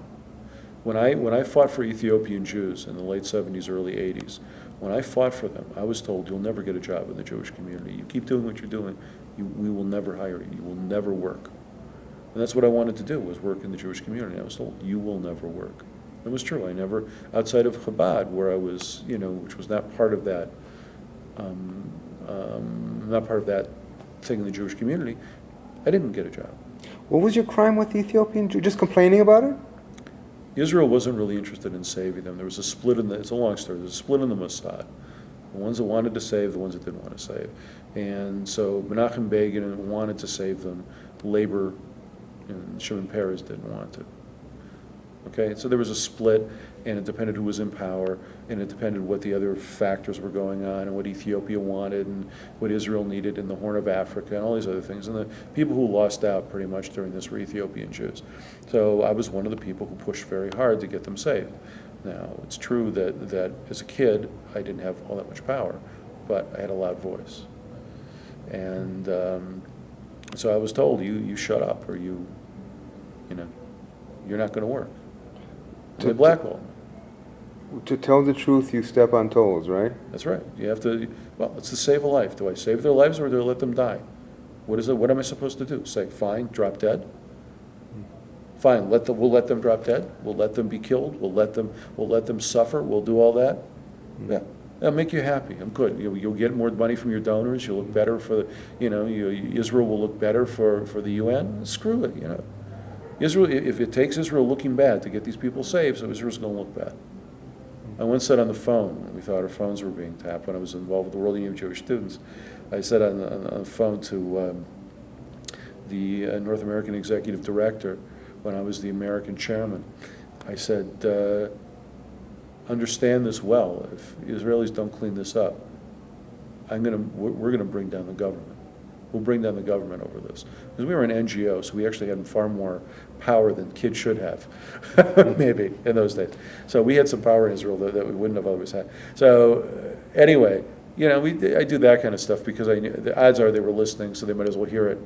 When I fought for Ethiopian Jews in the late 70s, early 80s, when I fought for them, I was told, you'll never get a job in the Jewish community. You keep doing what you're doing, we will never hire you. You will never work. And that's what I wanted to do, was work in the Jewish community. I was told, you will never work. It was true. I never, outside of Chabad, where I was, which was not part of that, thing in the Jewish community, I didn't get a job. What was your crime with the Ethiopian Jew? Just complaining about it? Israel wasn't really interested in saving them. There was a split it's a long story, there's a split in the Mossad. The ones that wanted to save, the ones that didn't want to save. And so Menachem Begin wanted to save them. Labor and Shimon Peres didn't want to. Okay, so there was a split, and it depended who was in power, and it depended what the other factors were going on, and what Ethiopia wanted, and what Israel needed in the Horn of Africa, and all these other things. And the people who lost out pretty much during this were Ethiopian Jews. So I was one of the people who pushed very hard to get them saved. Now, it's true that as a kid, I didn't have all that much power, but I had a loud voice. And so I was told, you shut up, or you're not going to work. They blackballed me. To tell the truth, you step on toes, right? That's right. You have to, it's to save a life. Do I save their lives, or do I let them die? What am I supposed to do? Say, fine, drop dead? Fine, we'll let them drop dead. We'll let them be killed. We'll let them suffer. We'll do all that. Yeah, that'll make you happy. I'm good. You'll get more money from your donors. You'll look better for Israel will look better for the UN. Screw it. Israel. If it takes Israel looking bad to get these people saved, so Israel's going to look bad. I once said on the phone, we thought our phones were being tapped when I was involved with the World Union of Jewish Students. I said on the phone to the North American Executive Director, when I was the American chairman, I said, understand this well. If Israelis don't clean this up, we're going to bring down the government. We'll bring down the government over this. Because we were an NGO, so we actually had far more power than kids should have, maybe, in those days. So we had some power in Israel that we wouldn't have otherwise had. So anyway, I do that kind of stuff because I knew the odds are they were listening, so they might as well hear it.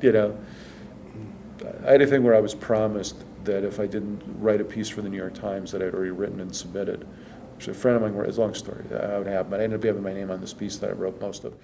I had a thing where I was promised that if I didn't write a piece for the New York Times that I'd already written and submitted, which a friend of mine, it's a long story, I would have, but I ended up having my name on this piece that I wrote most of.